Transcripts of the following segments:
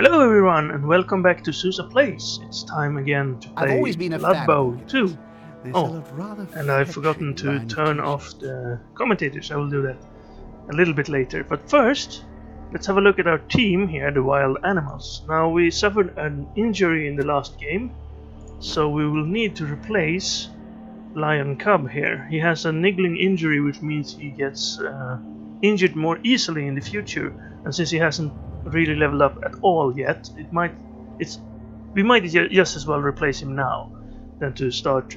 Hello everyone and welcome back to Susa Plays. It's time again to I've play always been a Blood fan Bowl of 2. They Oh, sell a rather and I've fetching forgotten to line of turn off t-shirts. the commentators. I will do that a little bit later. But first, let's have a look at our team here, the Wild Animals. Now, we suffered an injury in the last game, so we will need to replace Lion Cub here. He has a niggling injury, which means he gets injured more easily in the future, and since he hasn't really leveled up at all yet, we might just as well replace him now than to start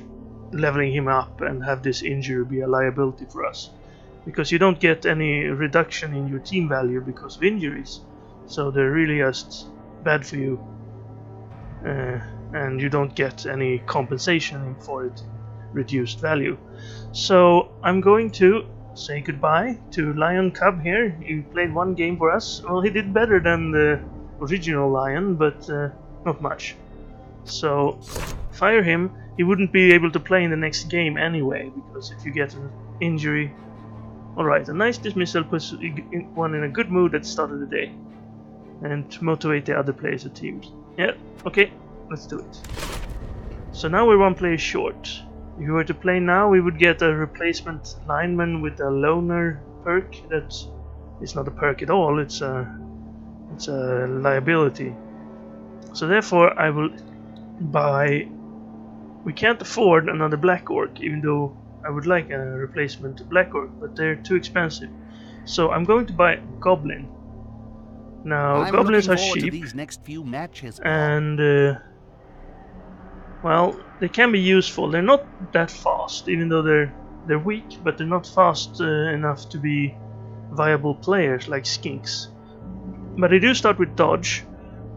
leveling him up and have this injury be a liability for us, because you don't get any reduction in your team value because of injuries, so they're really just bad for you, and you don't get any compensation for it, reduced value. So I'm going to say goodbye to Lion Cub here. He played one game for us. Well, he did better than the original Lion, but not much. So fire him. He wouldn't be able to play in the next game anyway, because if you get an injury. Alright, a nice dismissal puts one in a good mood at the start of the day, and to motivate the other players and teams. Yeah, okay, let's do it. So now we're one player short. If we were to play now, we would get a replacement lineman with a loner perk. That is not a perk at all, it's a liability. So therefore I will buy... We can't afford another black orc, even though I would like a replacement black orc, but they're too expensive. So I'm going to buy a goblin. Now, goblins are sheep, these next few matches, and well, they can be useful. They're not that fast, even though they're weak, but they're not fast enough to be viable players like skinks. But they do start with dodge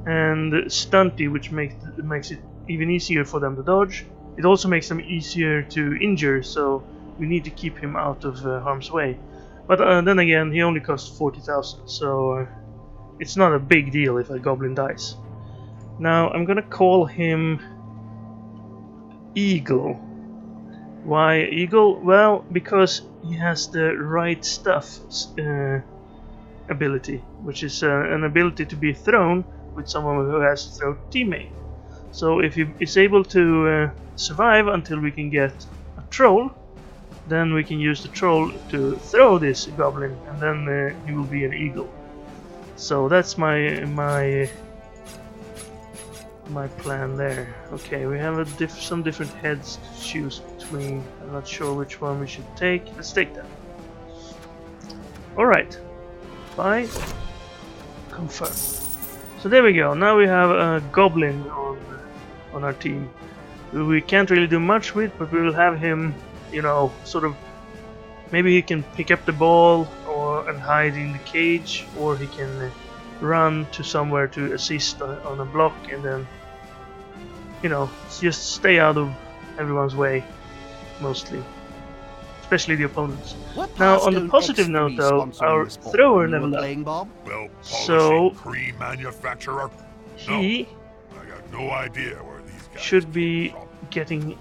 and stunty, which makes it even easier for them to dodge. It also makes them easier to injure, so we need to keep him out of harm's way. But then again, he only costs 40,000, so it's not a big deal if a goblin dies. Now I'm gonna call him Eagle. Why Eagle? Well, because he has the right stuff ability, which is an ability to be thrown with someone who has a throw teammate. So if he is able to survive until we can get a troll, then we can use the troll to throw this goblin, and then he will be an eagle. So that's my plan there. Okay, we have some different heads to choose between. I'm not sure which one we should take. Let's take that. Alright. Buy. Confirm. So there we go. Now we have a goblin on our team. We can't really do much with, but we will have him, you know, sort of... Maybe he can pick up the ball and hide in the cage, or he can run to somewhere to assist on a block, and then, you know, just stay out of everyone's way, mostly, especially the opponents. Now, on the positive note, though, our thrower leveled up. Well, So cream manufacturer. he I got no idea where these guys should be getting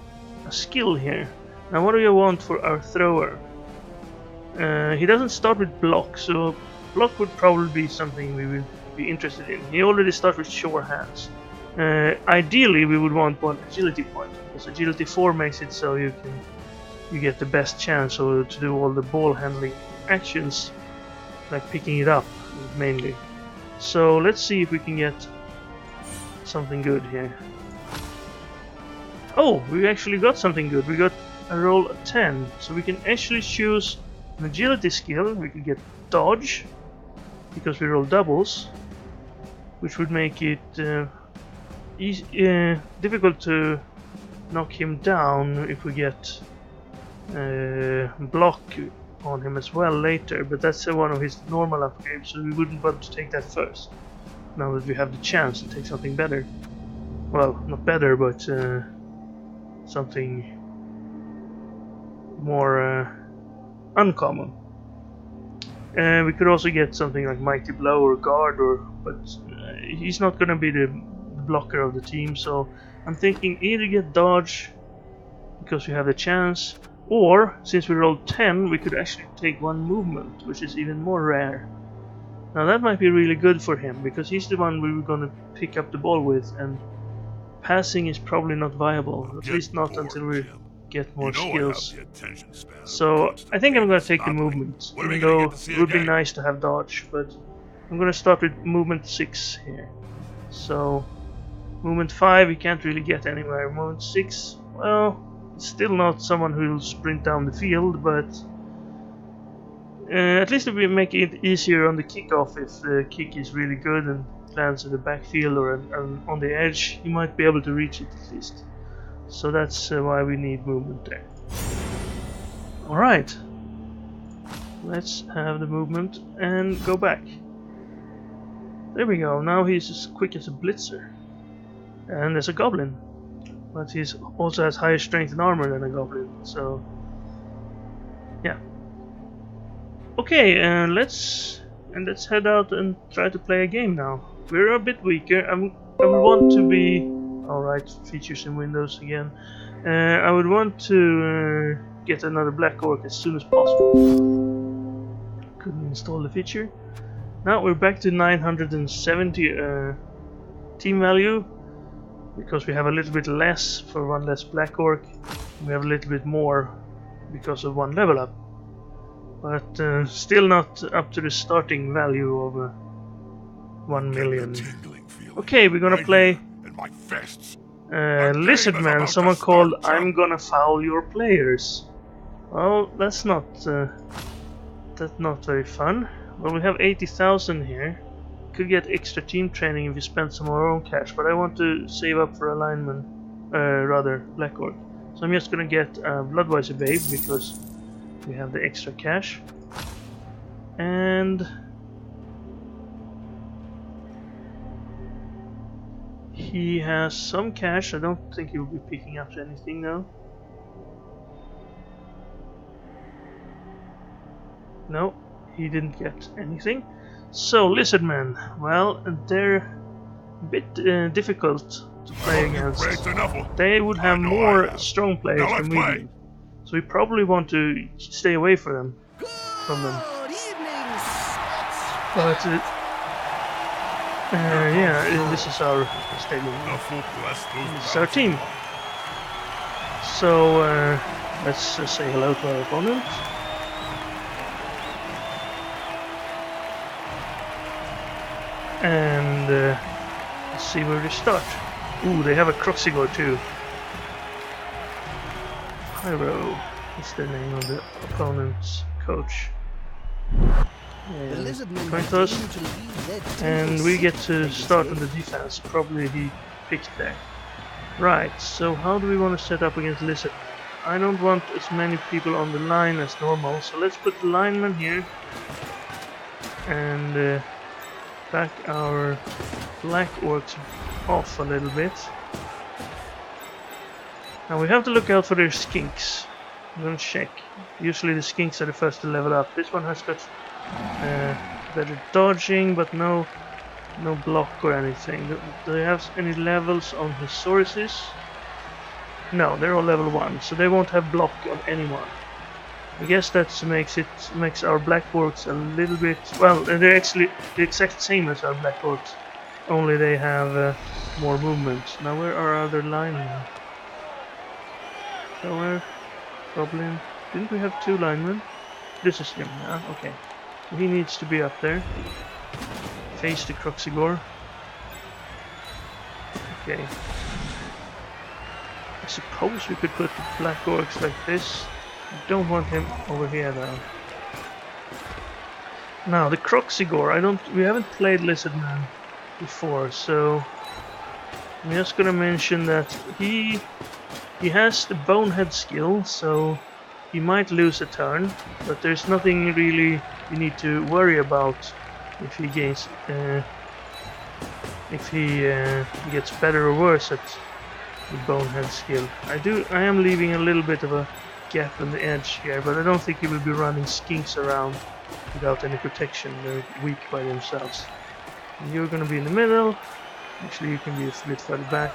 a skill here. Now, what do you want for our thrower? He doesn't start with block, so block would probably be something we would be interested in. He already starts with sure hands. Ideally, we would want one agility point, because agility 4 makes it so you get the best chance to do all the ball handling actions, like picking it up mainly. So let's see if we can get something good here. Oh, we actually got something good. We got a roll of 10, so we can actually choose an agility skill. We could get dodge, because we roll doubles, which would make it difficult to knock him down if we get block on him as well later, but that's one of his normal upgrades, so we wouldn't want to take that first, now that we have the chance to take something better. Well, not better, but something more uncommon. We could also get something like Mighty Blow or Guard, but he's not gonna be the blocker of the team, so I'm thinking either get dodge, because we have the chance, or since we rolled 10, we could actually take one movement, which is even more rare. Now that might be really good for him, because he's the one we were gonna pick up the ball with, and passing is probably not viable, at least not until we get more skills. So I think I'm gonna take the movement, even though it would be nice to have dodge, but I'm gonna start with movement 6 here. So movement 5 he can't really get anywhere. Movement 6, well, it's still not someone who'll sprint down the field, but at least it will make it easier on the kickoff. If the kick is really good and lands in the backfield or on the edge, you might be able to reach it at least. So that's why we need movement there. Alright, let's have the movement and go back. There we go, now he's as quick as a blitzer. And as a goblin. But he also has higher strength and armor than a goblin, so yeah. Okay, let's head out and try to play a game now. We're a bit weaker. I would want to be... Alright, features in Windows again. I would want to get another Black Orc as soon as possible. Couldn't install the feature. Now we're back to 970 team value, because we have a little bit less for one less Black Orc. We have a little bit more because of one level up. But still not up to the starting value of 1 million. Okay, we're gonna play Lizardmen, someone called I'm Gonna Foul Your Players. Well, that's not very fun. Well, we have 80,000 here. Could get extra team training if we spend some of our own cash, but I want to save up for alignment, rather Black Orc. So I'm just gonna get Bloodweiser Babe because we have the extra cash. And he has some cash. I don't think he'll be picking up anything now. No, he didn't get anything. So Lizardmen, well, they're a bit difficult to play against. They would have more strong players than we do. So we probably want to stay away from them. But yeah, this is our stadium. This is our team. So let's say hello to our opponent. And let's see where they start. Ooh, they have a Croxigor too. Pyro is the name of the opponent's coach. Point us, and we get to start on the defense. Probably he picked there. Right, so how do we want to set up against Lizard? I don't want as many people on the line as normal, so let's put the lineman here and back our Black Orcs off a little bit. Now we have to look out for their skinks. I'm gonna check. Usually the skinks are the first to level up. This one has got better dodging, but no block or anything. Do they have any levels on his sources? No, they're all level 1, so they won't have block on anyone. I guess that makes our Black Orcs a little bit... Well, they're actually the exact same as our Black Orcs, only they have more movement. Now where are our other linemen? Somewhere? Goblin? Didn't we have 2 linemen? This is him, yeah, okay. So he needs to be up there. Face the Croxigor. Okay. I suppose we could put the Black Orcs like this. I don't want him over here though. Now the Croxigor, we haven't played Lizardman before, so I'm just gonna mention that he has the Bonehead skill, so he might lose a turn, but there's nothing really you need to worry about if he gains if he gets better or worse at the Bonehead skill. I am leaving a little bit of a gap on the edge here, but I don't think he will be running skinks around without any protection. They're weak by themselves. And you're gonna be in the middle. Actually, you can be a bit further back,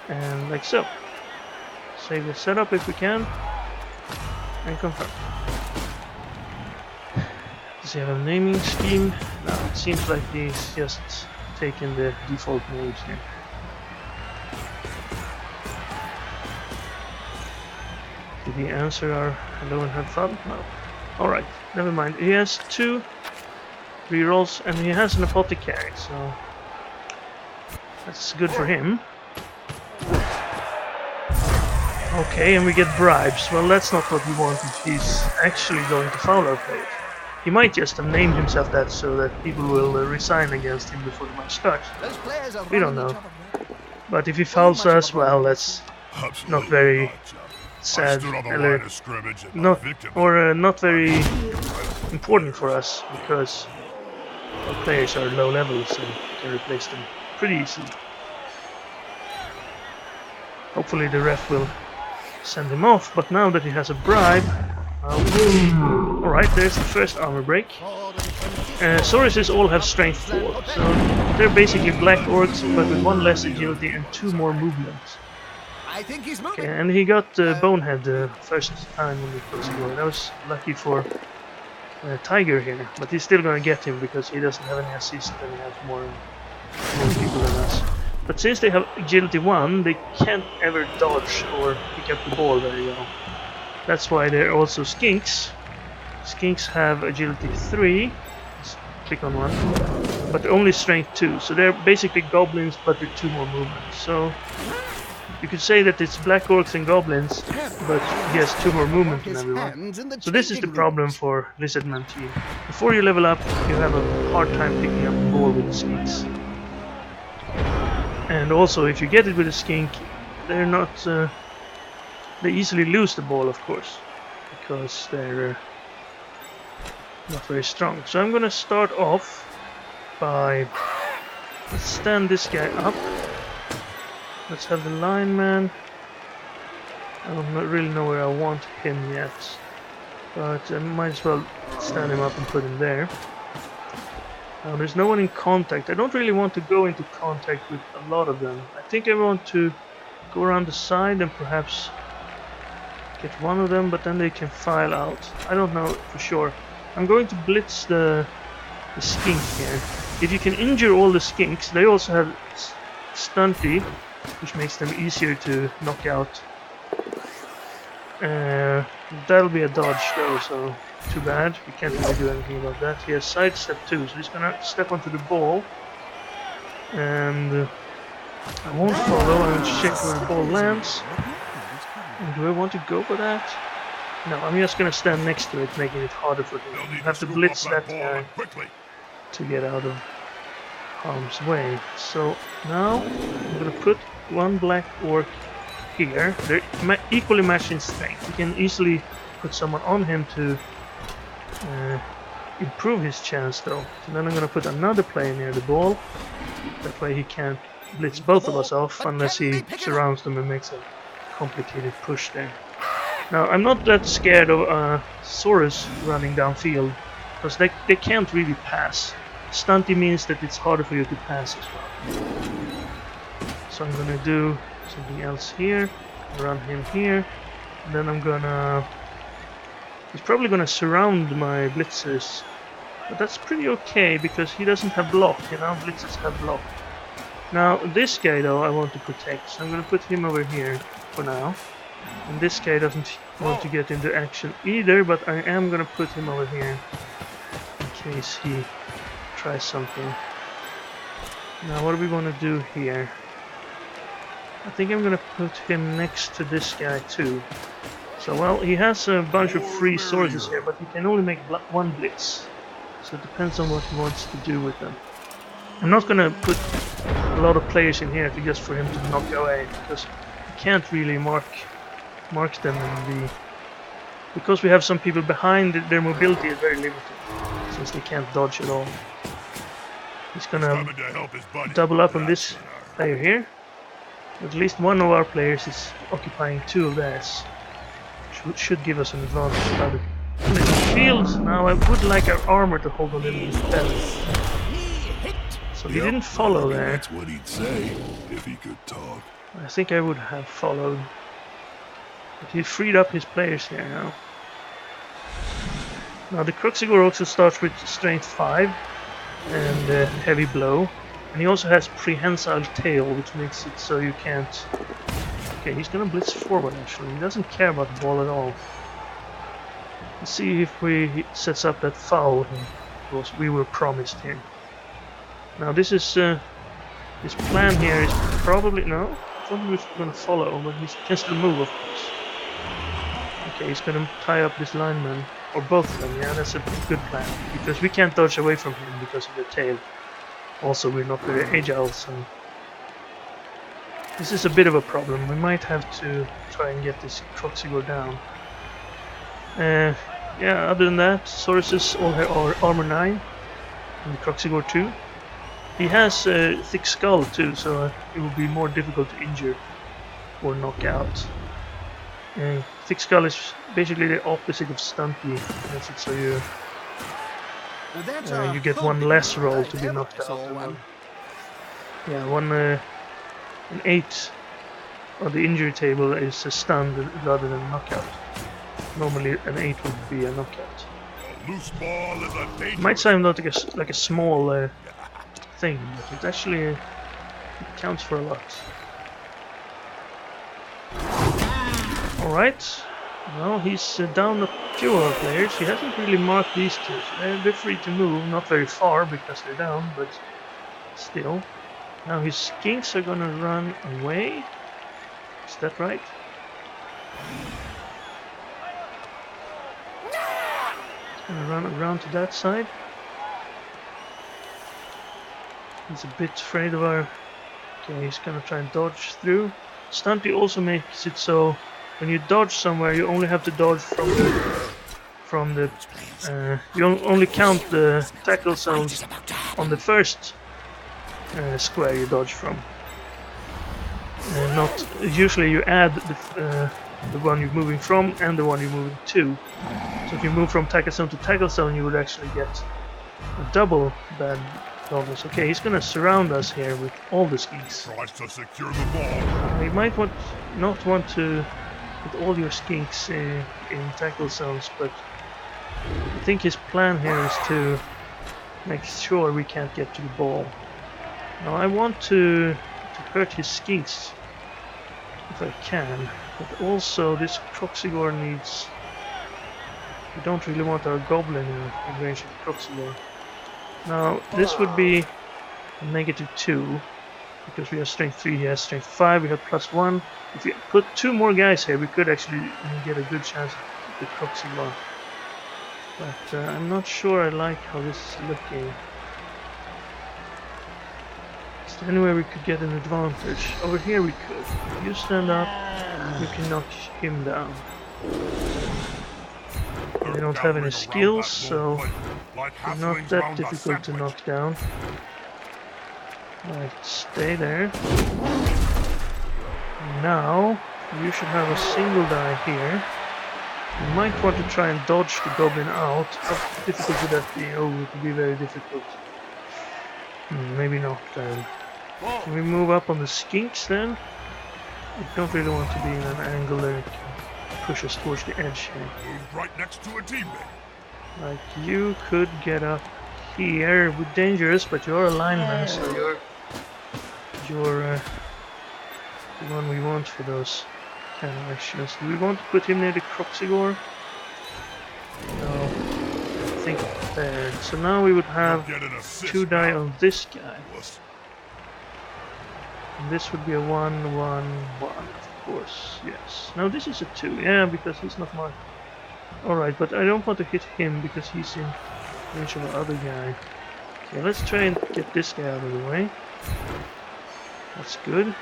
and like so. Save the setup if we can, and confirm. Does he have a naming scheme? No, it seems like he's just taking the default mage here. Did he answer our hello and have fun? No. Alright, never mind. He has 2 rerolls and he has an apothecary, so that's good for him. Okay, and we get bribes. Well, that's not what we want if he's actually going to foul our players. He might just have named himself that so that people will resign against him before the match starts. We don't know. But if he fouls us, well, that's not very sad, not very important for us, because our players are low levels and we can replace them pretty easily. Hopefully the ref will send him off, but now that he has a bribe... Alright, there's the first armor break. Sauruses all have strength 4, so they're basically black orcs, but with 1 less agility and 2 more movements. Okay, and he got Bonehead the first time in the closing war. That was lucky for Tiger here, but he's still gonna get him because he doesn't have any assist and he has more people than us. But since they have agility 1, they can't ever dodge or pick up the ball very well. That's why they're also skinks. Skinks have agility 3. Just click on one. But only strength 2. So they're basically goblins but with 2 more movements. So you could say that it's black orcs and goblins, but he has 2 more movement than everyone. So this is the problem for Lizardmen team. Before you level up, you have a hard time picking up the ball with the skinks. And also, if you get it with a skink, they're not... they easily lose the ball, of course, because they're not very strong. So I'm gonna start off by... let's stand this guy up. Let's have the lineman. I don't really know where I want him yet, but I might as well stand him up and put him there. Now there's no one in contact. I don't really want to go into contact with a lot of them. I think I want to go around the side and perhaps get one of them, but then they can file out. I don't know for sure. I'm going to blitz the skink here. If you can injure all the skinks, they also have stunty, which makes them easier to knock out. That'll be a dodge though, so too bad. We can't really do anything about that. He has sidestep too, so he's gonna step onto the ball. And I won't follow, I'm going to check where the ball lands. And do I want to go for that? No, I'm just gonna stand next to it, making it harder for him. I have to blitz that guy to get out of harm's way. So now I'm gonna put one black orc here. They're equally matched in strength. You can easily put someone on him to improve his chance though. So then I'm gonna put another player near the ball. That way he can't blitz both of us off unless he surrounds them and makes a complicated push there. Now I'm not that scared of Saurus running downfield, because they can't really pass. Stunty means that it's harder for you to pass as well. So I'm gonna do something else here, run him here, and then I'm gonna... he's probably gonna surround my blitzers, but that's pretty okay because he doesn't have block, you know, blitzers have block. Now this guy though I want to protect, so I'm gonna put him over here for now. And this guy doesn't want to get into action either, but I am gonna put him over here in case he tries something. Now what do we want to do here? I think I'm gonna put him next to this guy too. So well, he has a bunch of free sources here, but he can only make one blitz. So it depends on what he wants to do with them. I'm not gonna put a lot of players in here just for him to knock away, because he can't really mark them in the... because we have some people behind, their mobility is very limited, since they can't dodge at all. He's gonna double up on this player here. At least one of our players is occupying 2 of theirs. Should give us an advantage about it. Field. Now I would like our armor to hold a little bit better. So he didn't follow there. That's what he'd say if he could talk. I think I would have followed. But he freed up his players here now. Now the Cruxigor also starts with strength 5. and heavy blow. And he also has prehensile tail, which makes it so you can't... Okay, he's gonna blitz forward actually. He doesn't care about the ball at all. Let's see if he sets up that foul we were promised here. Now this is... his plan here is probably... No, I thought he was gonna follow, but he can still move, of course. Okay, he's gonna tie up this lineman. Or both of them, yeah, that's a good plan. Because we can't dodge away from him because of the tail. Also, we're not very agile, so... This is a bit of a problem. We might have to try and get this Croxigor down. Yeah, other than that, Sauruses all have armor 9. And the Croxigor 2. He has a thick skull too, so it will be more difficult to injure or knock out. Thick skull is basically the opposite of stumpy. Makes it so you get one less roll to be knocked out. Yeah, an 8 on the injury table is a stun rather than a knockout. Normally an 8 would be a knockout. It might sound like a small thing, but it actually counts for a lot. Alright, well he's down a few of our players. He hasn't really marked these two, so they're free to move, not very far because they're down, but still. Now his skinks are gonna run away. Is that right? He's gonna run around to that side. He's a bit afraid of our... Okay, he's gonna try and dodge through. Stumpy also makes it so when you dodge somewhere, you only have to dodge from the you only count the tackle zones on the first square you dodge from. Not usually you add the one you're moving from and the one you're moving to. So if you move from tackle zone to tackle zone, you would actually get a double bad bonus. Okay, he's gonna surround us here with all the skinks. Tries to secure the ball. You might not want to put all your skinks in tackle zones, but I think his plan here is to make sure we can't get to the ball. Now I want to hurt his skinks if I can, but also this Croxigor needs... We don't really want our goblin in range of the Croxigor. Now this would be a -2 because we have strength 3, he has strength 5, we have +1. If we put 2 more guys here, we could actually get a good chance at the Croxigor. But I'm not sure I like how this is looking. Is there anywhere we could get an advantage? Over here we could. If you stand up, you can knock him down. They don't have any skills, so they're not that difficult to knock down. Right, stay there. Now, you should have a single die here. You might want to try and dodge the goblin out. How difficult would that be? Oh, it would be very difficult. Maybe not then. Can we move up on the skinks then? I don't really want to be in an angle that it can push us towards the edge here. Move right next to a teammate. Like, you could get up here with dangerous, but you're a lineman, so you're the one we want for those kind of actions. Do we want to put him near the Croxigor? No, I think there. So now we would have 2 die on this guy. And this would be a 1, 1, 1, of course, yes. Now this is a 2, yeah, because he's not marked. Alright, but I don't want to hit him because he's in range of the other guy. Okay, let's try and get this guy out of the way. That's good.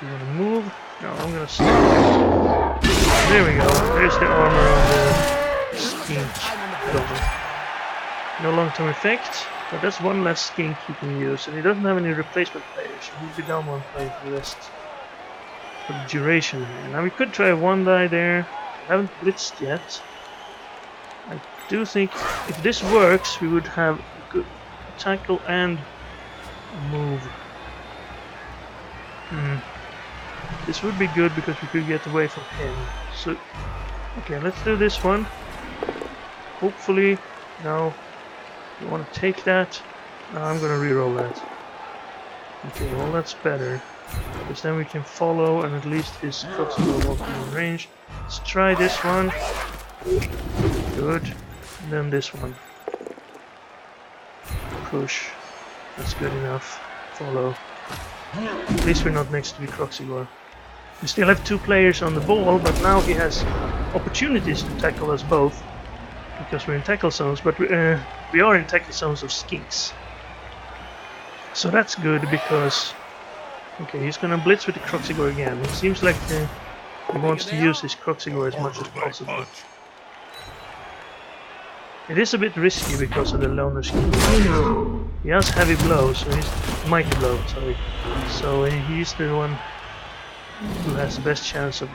You wanna move? No, I'm gonna stop. There we go. There's the armor on the skink. No long-term effect, but that's one less skink he can use, and he doesn't have any replacement players, so he'll be down 1 player for the rest of the duration here. Now we could try a 1 die there. I haven't blitzed yet. I do think if this works, we would have a good tackle and move. This would be good because we could get away from him. So, okay, let's do this one. Hopefully, now You want to take that? No, I'm gonna reroll that. Okay, well that's better. Because then we can follow and at least his crossbow won't be in range. Let's try this one. Good. And then this one. Push. That's good enough. Follow. At least we're not next to the Croxigor. We still have 2 players on the ball, but now he has opportunities to tackle us both. Because we're in tackle zones, but we are in tackle zones of skinks. So that's good because... Okay, he's gonna blitz with the Croxigor again. It seems like he wants to use his Croxigor as much as possible. It is a bit risky because of the loner skin. He has heavy blows, so he's mighty blow, sorry. So he's the one who has the best chance of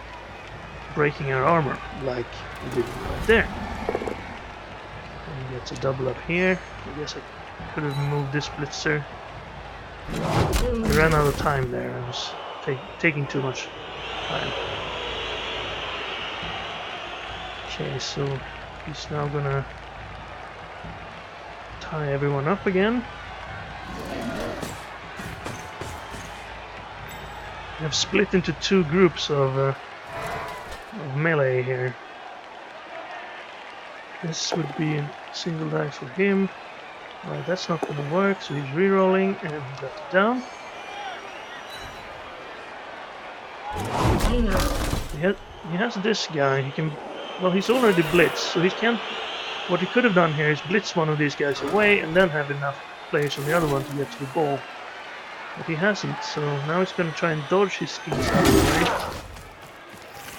breaking our armor, like he did right there. And he gets a double up here. I guess I could have moved this blitzer. I ran out of time there. I was taking too much time. Okay, so he's now gonna tie everyone up again. We have split into 2 groups of melee here. This would be a single die for him. Right, that's not gonna work, so he's rerolling and he got it down. He has this guy. He can. Well, he's already blitzed, so he can't. What he could have done here is blitz one of these guys away and then have enough players on the other one to get to the ball. But he hasn't, so now he's going to try and dodge his skins out of the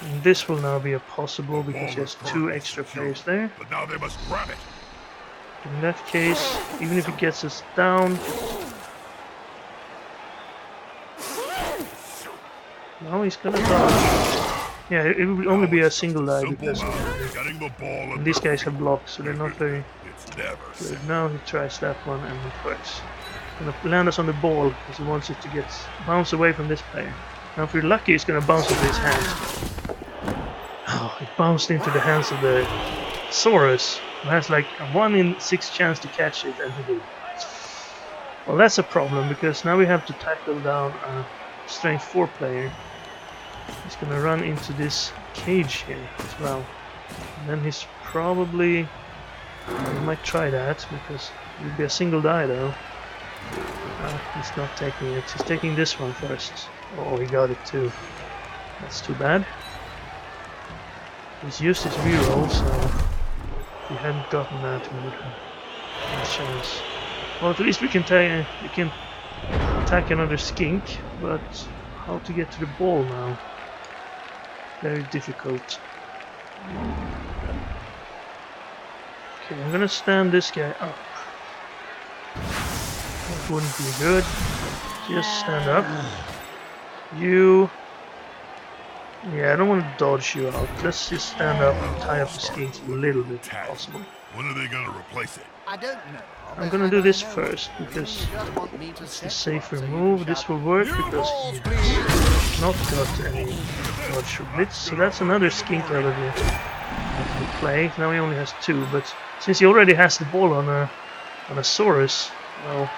way. And this will now be a possible because he has 2 extra players there. But now they must grab it. In that case, even if he gets us down... No, he's going to dodge. Yeah, it will only be a single die because these guys have blocks, so they're not very good. Now he tries that one and it works. Gonna land us on the ball because he wants it to bounce away from this player. Now if we're lucky, it's gonna bounce into his hands. Oh, it bounced into the hands of the Saurus, who has like a 1 in 6 chance to catch it, and he did. Well, that's a problem because now we have to tackle down a strength 4 player. He's gonna run into this cage here as well. And then he's probably... he might try that because it would be a single die though. He's not taking it. He's taking this one first. Oh, he got it too. That's too bad. He's used his reroll, so if he hadn't gotten that, we would have a chance. Well, at least we can attack another skink, but how to get to the ball now? Very difficult. Okay, I'm gonna stand this guy up. That wouldn't be good. Just stand up. You... Yeah, I don't want to dodge you out. Let's just stand up and tie up the skinks a little bit if possible. When are they gonna replace it? I don't know. I'm gonna do this first because it's the safer move. This will work because he's not got any dodge or blitz. So that's another skink out of the play. Now he only has 2, but since he already has the ball on a Saurus, well,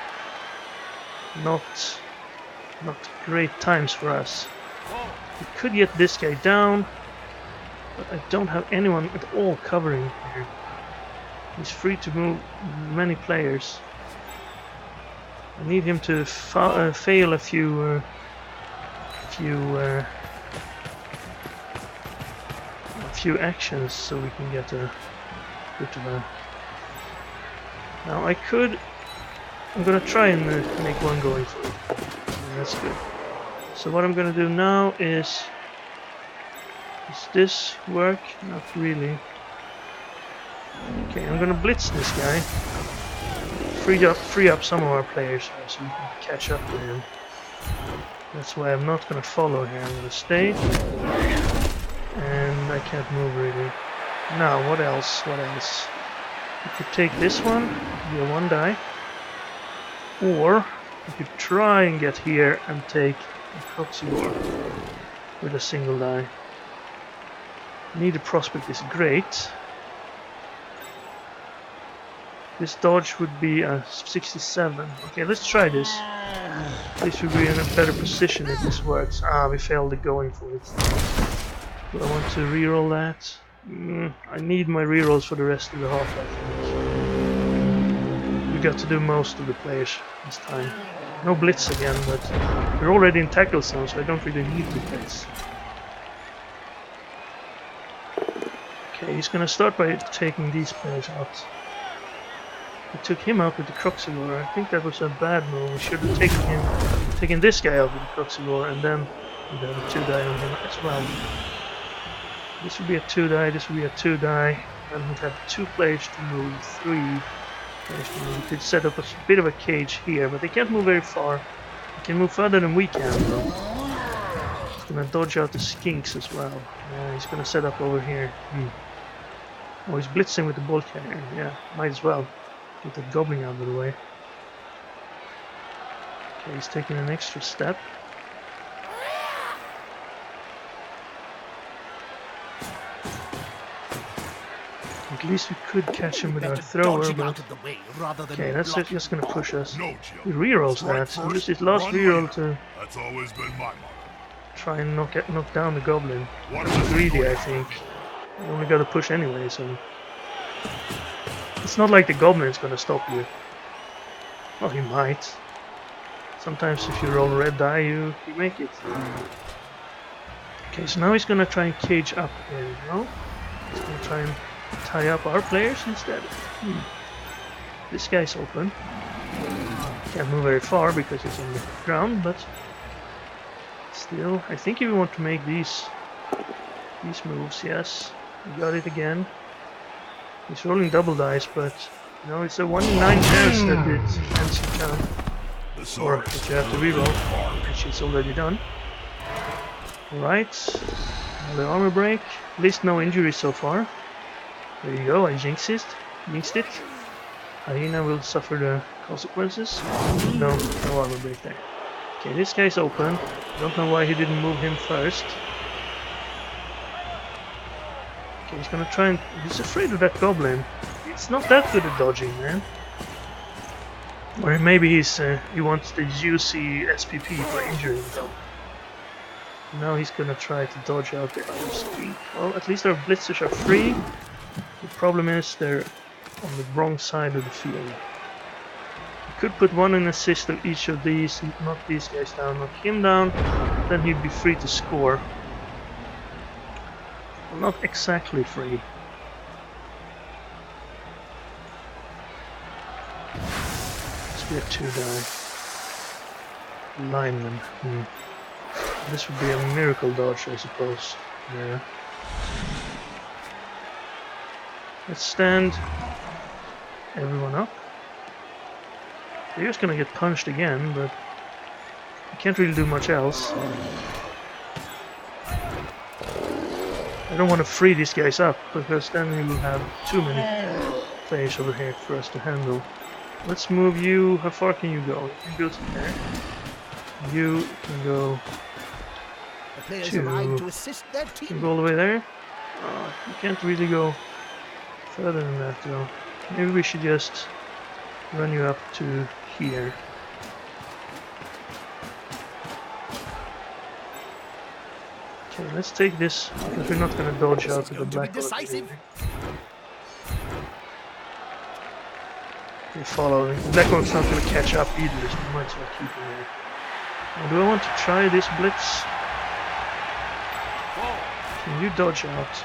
not great times for us. We could get this guy down, but I don't have anyone at all covering here. He's free to move many players. I need him to fail a few actions so we can get a bit of a... Now I'm gonna try and make one going for it. Yeah, that's good. So what I'm gonna do now is... Does this work? Not really. Okay, I'm gonna blitz this guy. Free up some of our players so we can catch up with him. That's why I'm not gonna follow here. I'm gonna stay. And I can't move really. Now, what else? What else? We could take this one, be a 1 die. Or we could try and get here and take a Croxigor with a single die. Neither prospect is great. This dodge would be a 67. Okay, let's try this. At least we'll be in a better position if this works. Ah, we failed the going for it. Do I want to reroll that? I need my rerolls for the rest of the half, I think. We got to do most of the players this time. No blitz again, but we're already in tackle zone, so I don't really need the blitz. Okay, he's gonna start by taking these players out. We took him out with the Croxivore. I think that was a bad move. We should have taken this guy out with the Croxivore, and then we'd have a 2-die on him as well. This would be a 2-die, this would be a 2-die, and we'd have 2 players to move, 3 players to move. We could set up a bit of a cage here, but they can't move very far. They can move further than we can, though. He's gonna dodge out the skinks as well. Yeah, he's gonna set up over here. Oh, he's blitzing with the ball carrier. Yeah, might as well get that goblin out of the way. Okay, he's taking an extra step. At least we could catch him with our thrower, but... Okay, that's just gonna push us. He rerolls that. He used his last reroll to That's always been my motto. try and knock down the goblin. He's greedy, I think. We only got to push anyway, so... It's not like the goblin is gonna stop you. Well, he might. Sometimes if you roll a red die, you make it. Okay, so now he's gonna try and cage up. There we go. He's gonna try and tie up our players instead. This guy's open. Can't move very far because he's on the ground, but still, I think if we want to make these moves, yes. We got it again. He's rolling double dice, but no, it's a 1 in 9 chance that it ends the count. Or that you have to reroll, which is already done. Alright, another armor break. At least no injuries so far. There you go, I jinxed it. Hyena will suffer the consequences. No armor break there. Okay, this guy's open. Don't know why he didn't move him first. Okay, he's gonna try and... He's afraid of that goblin. It's not that good at dodging, man. Or maybe he wants the juicy SPP for injuring them. Now he's gonna try to dodge out the other street. Well, at least our blitzers are free. The problem is they're on the wrong side of the field. We could put one in assist of each of these, knock these guys down, knock him down, then he'd be free to score. Well, not exactly free. Let's be a 2-die. Lineman. This would be a miracle dodge, I suppose. Yeah. Let's stand everyone up. They're just gonna get punched again, but I can't really do much else. I don't want to free these guys up, because then we will have too many players over here for us to handle. Let's move you. How far can you go? You can go to there. You can go to... You can go all the way there. You can't really go further than that though. Maybe we should just run you up to here. Okay, let's take this, because we're not gonna dodge out with the black orc. Okay, following. The black orc's not gonna catch up either, so we might as well keep him there. Now, do I want to try this blitz? Can you dodge out?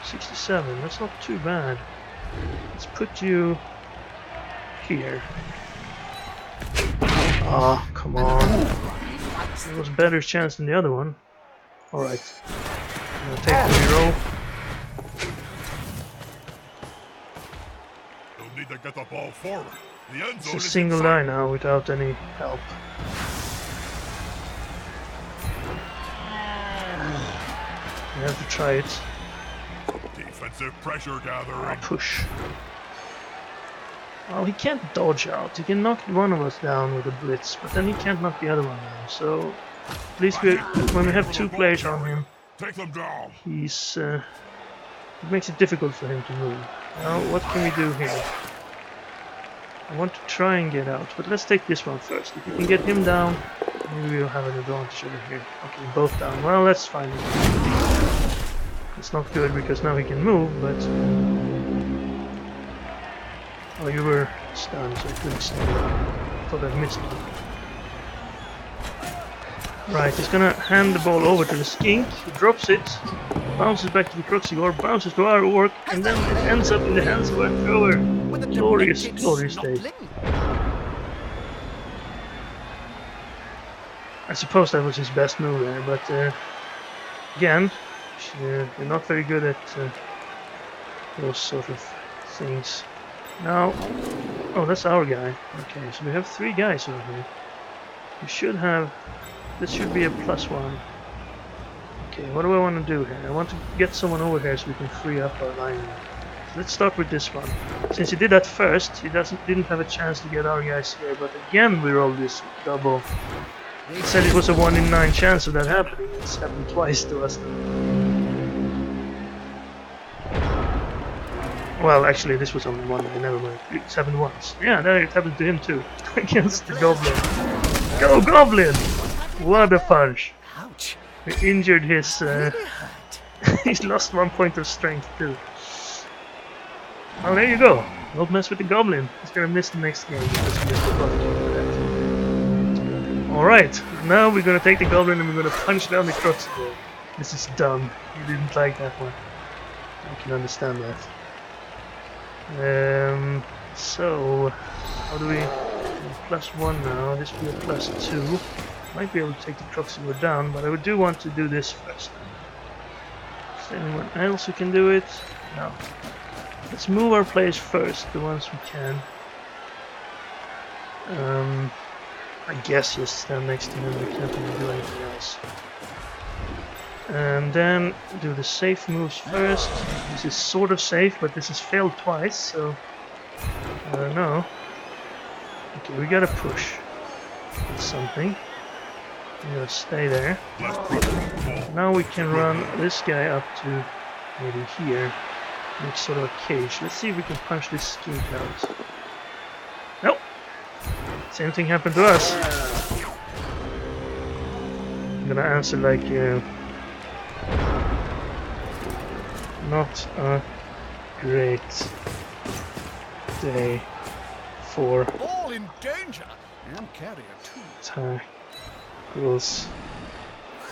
67, that's not too bad. Let's put you here. Ah, come on. It was a better chance than the other one. Alright. I'm gonna take the reroll. You'll need to get the ball forward. The end zone It's a is single inside. die now without any help. You have to try it. Defensive pressure gathering. Push. Well, he can't dodge out. He can knock one of us down with a blitz, but then he can't knock the other one down. So, at least when we have 2 players on him, Take them down. it makes it difficult for him to move. Now, what can we do here? I want to try and get out, but let's take this one first. If we can get him down, maybe we'll have an advantage over here. Okay, both down. Well, that's fine. It's not good because now he can move, but... Oh, you were stunned, so I couldn't stay. I thought I missed him. Right, he's gonna hand the ball over to the skink. He drops it, bounces back to the Croxigore, bounces to our orc, and then it ends up in the hands of our thrower. Glorious, glorious day. I suppose that was his best move there, but again, they're not very good at those sort of things. Now, oh, that's our guy. Okay, so we have 3 guys over here. We should have, this should be a +1. Okay, what do I want to do here? I want to get someone over here so we can free up our line. So let's start with this one. Since he did that first, he didn't have a chance to get our guys here, but again we rolled this double. He said it was a 1 in 9 chance of that happening. It's happened twice to us. Well, actually this was only 1, never mind. It's happened once. Yeah, there it happened to him too. Against the Goblin. Go Goblin! What a punch! Ouch. We injured his... he's lost 1 point of strength too. Oh, there you go. Don't mess with the Goblin. He's gonna miss the next game because he missed the buff. Alright, now we're gonna take the Goblin and we're gonna punch down the Croxigore. This is dumb. You didn't like that one. I can understand that. So how do we +1 now? This will be a +2. Might be able to take the Croxigore down, but I do want to do this first. Is there anyone else who can do it? No. Let's move our players first, the ones we can. I guess just stand next to him, we can't really do anything else. And then do the safe moves first. This is sort of safe, but this has failed twice, so I don't know. Okay, we gotta push. That's something. We gotta stay there. Now we can run this guy up to maybe here. Make sort of a cage. Let's see if we can punch this skink out. Nope. Same thing happened to us. I'm gonna answer like not a great day for All in danger. And carrier too. tackles.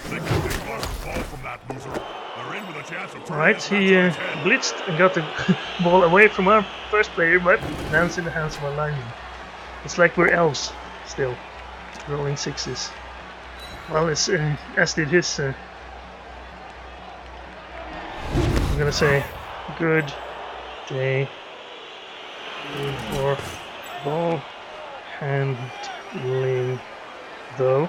They can take one ball from that loser. They're in with a chance of turning Alright, this he match on its head. blitzed and got the ball away from our first player, but lands in the hands of our lineman. It's like we're elves still, rolling 6s. Well, it's, as did his. I'm gonna say, good day for ball handling, though.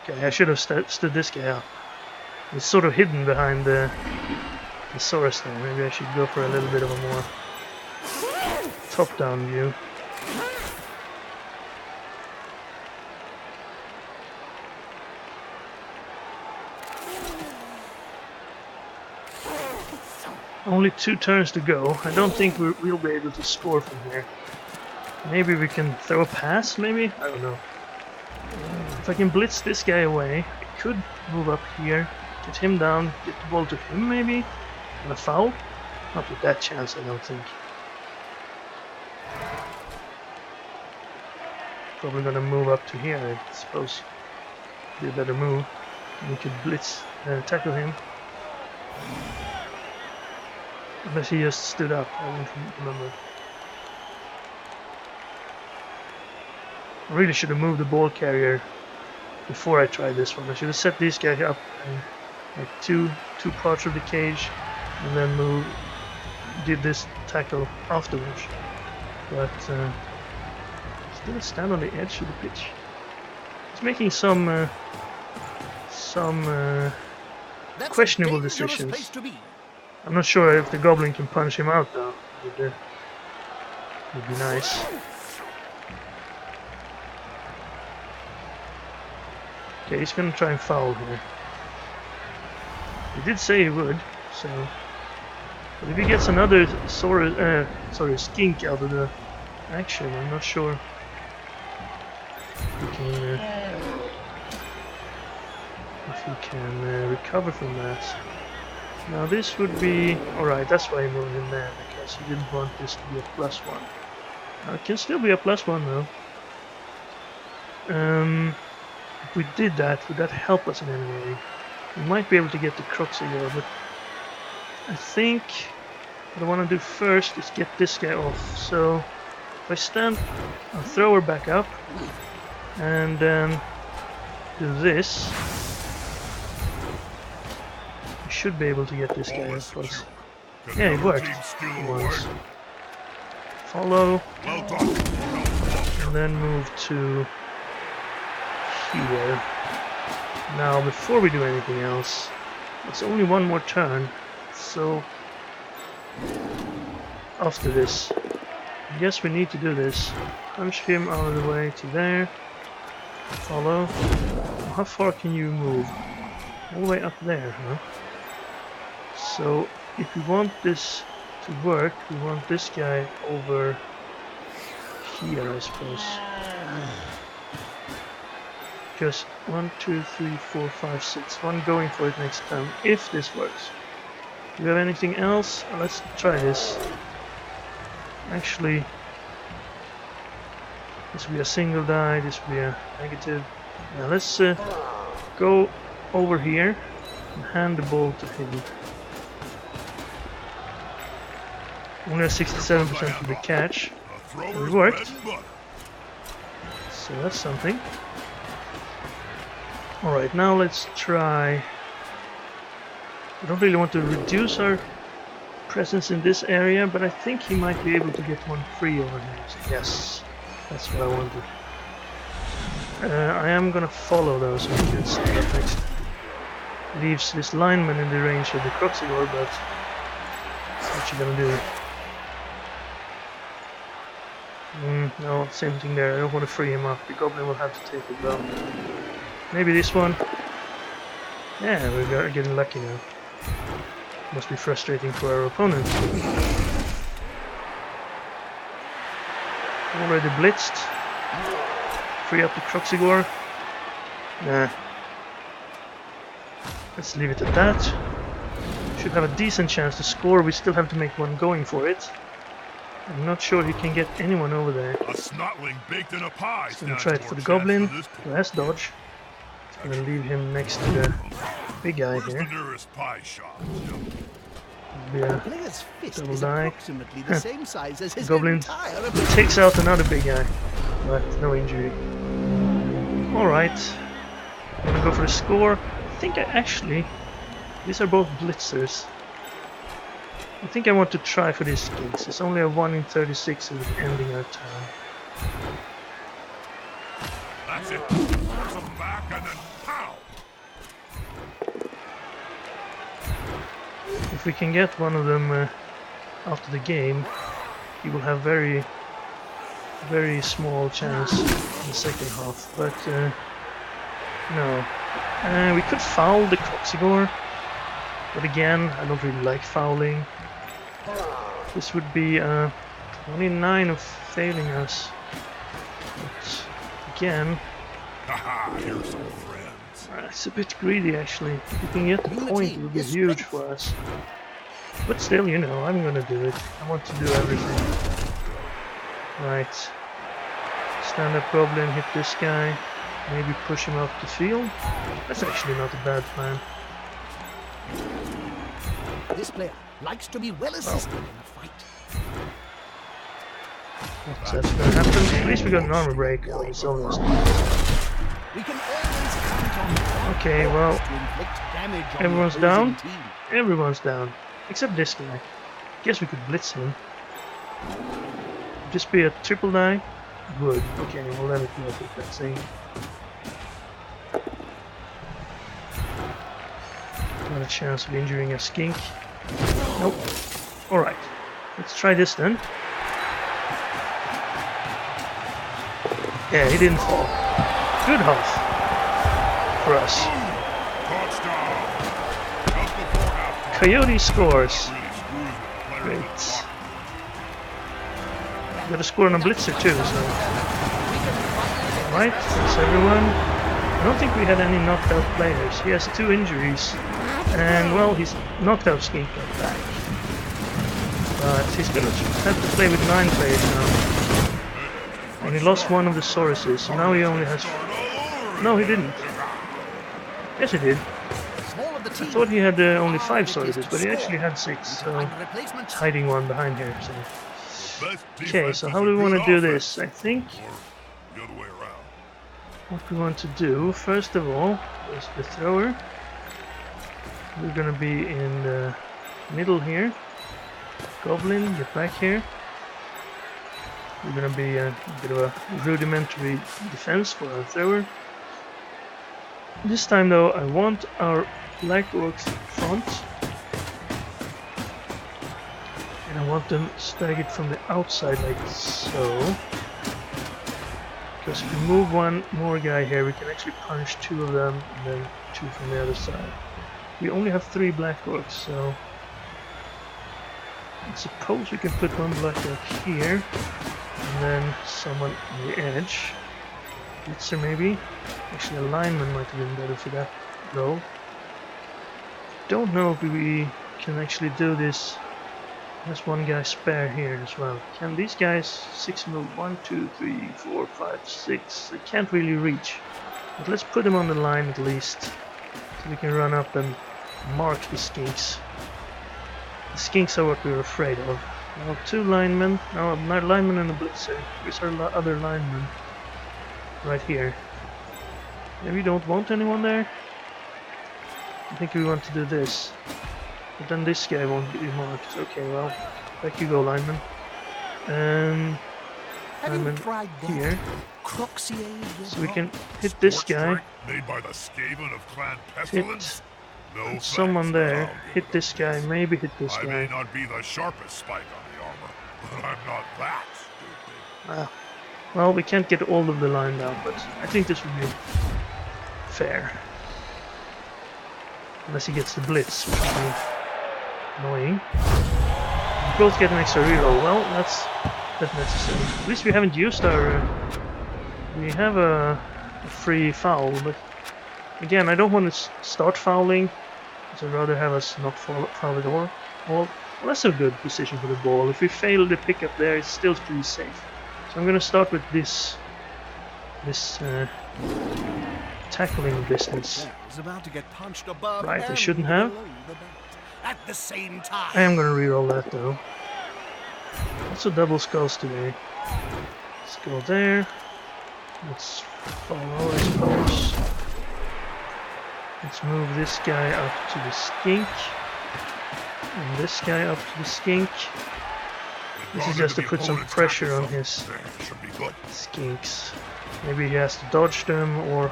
Okay, I should have stood this guy up. He's sort of hidden behind the Saurus there. Maybe I should go for a little bit of a more top-down view. Only 2 turns to go. I don't think we'll be able to score from here. Maybe we can throw a pass, maybe? I don't know. If I can blitz this guy away, I could move up here, get him down, get the ball to him maybe, and a foul? Not with that chance, I don't think. Probably gonna move up to here, I suppose. Be a better move. We could blitz, tackle him. Unless he just stood up, I don't remember. I really should have moved the ball carrier before I tried this one. I should have set these guys up in like two parts of the cage and then did this tackle afterwards. But he's gonna stand on the edge of the pitch. He's making some questionable decisions. I'm not sure if the Goblin can punch him out though. Would be nice. Okay, he's gonna try and foul here. He did say he would. So, but if he gets another skink out of the action, I'm not sure if we can recover from that. Now this would be alright. That's why he moved him there, because he didn't want this to be a +1. Now it can still be a +1 though. If we did that, would that help us in any way? We might be able to get the Croxigor, but I think what I want to do first is get this guy off. So if I stand, I'll throw her back up, and then do this. We should be able to get this guy off us. Yeah, it worked. Once. Follow, and then move to here. Now, before we do anything else, it's only one more turn, so after this, I guess we need to do this. Punch him out of the way to there. Follow. How far can you move? All the way up there, huh? So, if we want this to work, we want this guy over here, I suppose. Just 1, 2, 3, 4, 5, 6. One going for it next time, if this works. Do we have anything else? Let's try this. Actually, this will be a single die, this will be a negative. Now let's go over here and hand the ball to him. Only a 67% of the catch. It worked. So that's something. Alright, now let's try... I don't really want to reduce our presence in this area, but I think he might be able to get one free over here. So yes, that's what I wanted. I am gonna follow those so we can see that next. Leaves this lineman in the range of the Croxigor, but what you gonna do? No, same thing there. I don't want to free him up. The goblin will have to take it well. Maybe this one. Yeah, we're getting lucky now. Must be frustrating for our opponent. Already blitzed. Free up the Croxigor. Nah. Let's leave it at that. Should have a decent chance to score. We still have to make one going for it. I'm not sure he can get anyone over there. A snotling baked in a pie. He's gonna try it for the goblin. Last dodge. It's gonna leave him next to the big guy here. The nearest pie shop? Be a Player's fist double is die. approximately the same size as his Goblin entire takes out another big guy, but no injury. Alright. Gonna go for the score. I think I actually... These are both blitzers. I think I want to try for these skins. It's only a 1 in 36 of ending our turn. That's it. Force them back and then pow! If we can get one of them after the game, he will have very small chance in the second half. But no. We could foul the Croxigor, but again, I don't really like fouling. This would be 29 of failing us. But again, Haha, here's some friends. it's a bit greedy actually. If we can get the point, it would be huge for us. But still, you know, I'm gonna do it. I want to do everything. Right. Stand up goblin, hit this guy. Maybe push him off the field. That's actually not a bad plan. This player likes to be well assisted in a fight. That's gonna happen. At least we got an armor break. Oh, it's almost. We can always count on Okay, well, to inflict damage on everyone's the down. opposing team. Everyone's down. Except this guy. Guess we could blitz him. Just be a triple die. Good. Okay, well then it worked with that thing. Not a chance of injuring a skink. Nope. Alright. Let's try this then. Yeah, he didn't fall. Good half. For us. Coyote scores. Really screws me to play with Great. the block. Got a score on a blitzer too, so. Alright, that's everyone. I don't think we had any knocked out players. He has 2 injuries. And well, he's knocked out Skink got back. But he's gonna have to play with 9 players now. And he lost one of the Sauruses, so now he only has... No, he didn't. Yes, he did. I thought he had only 5 Sauruses, but he actually had 6, so... He's hiding one behind here, so... Best Okay, defense so is how a do we want good to do offense. this? I think Or the other way around. what we want to do, first of all, is the thrower. We're gonna be in the middle here. Goblin, get back here. We're gonna be a bit of a rudimentary defense for our thrower. This time though, I want our black orcs in front. And I want them staggered from the outside like so. Because if we move one more guy here, we can actually punch 2 of them and then 2 from the other side. We only have 3 black orcs, so I suppose we can put one black orc here and then someone on the edge. Blitzer maybe. Actually a lineman might have been better for that role. Don't know if we can actually do this. There's one guy spare here as well. Can these guys 6 move? 1, 2, 3, 4, 5, 6. They can't really reach. But let's put them on the line at least. So we can run up and mark the skinks. The skinks are what we're afraid of. Now 2 linemen. Now a lineman and a blitzer. Where's our other lineman? Right here. Maybe we don't want anyone there? I think we want to do this. But then this guy won't be marked. Okay, well, back you go, lineman. And lineman here. So we can hit this guy. Made by the Skaven of Clan Hit Pestilence? No someone thanks, there. I'll give Hit it this guy. Maybe hit this I may guy. not be the sharpest spike on the armor, but I'm not that stupid. Ah. Well, we can't get all of the line down, but I think this would be fair. Unless he gets the blitz, which would be annoying. We both get an extra reroll. Well, that's necessary. At least we haven't used our... we have a free foul, but again, I don't want to start fouling. So I'd rather have us not foul at all. Well, that's a good position for the ball. If we fail the pickup there, it's still pretty safe. So I'm going to start with this tackling business. Right, I shouldn't have. At the same time. I am going to reroll that though. Also double skulls today. Let's go there. Let's follow, I suppose. Let's move this guy up to the skink. And this guy up to the skink. This is just to put some pressure on his Should be good. skinks. Maybe he has to dodge them or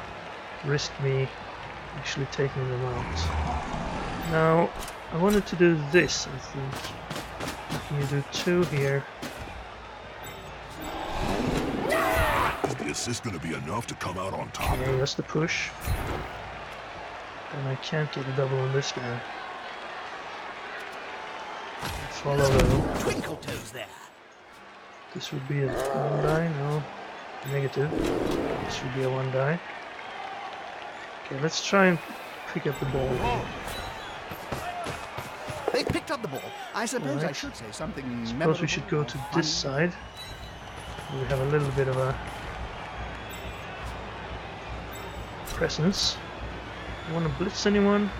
risk me actually taking them out. Now, I wanted to do this, I think. Can you do 2 here? Is the assist going to be enough to come out on top? Okay, that's the push. And I can't get a double on this guy. Follow though. Twinkle toes there. This would be a 1 die, no. Negative. This would be a 1 die. Okay, let's try and pick up the ball. They picked up the ball. I suppose I Right. should say something Suppose memorable we should go or to funny. this side. We have a little bit of a presence. You want to blitz anyone?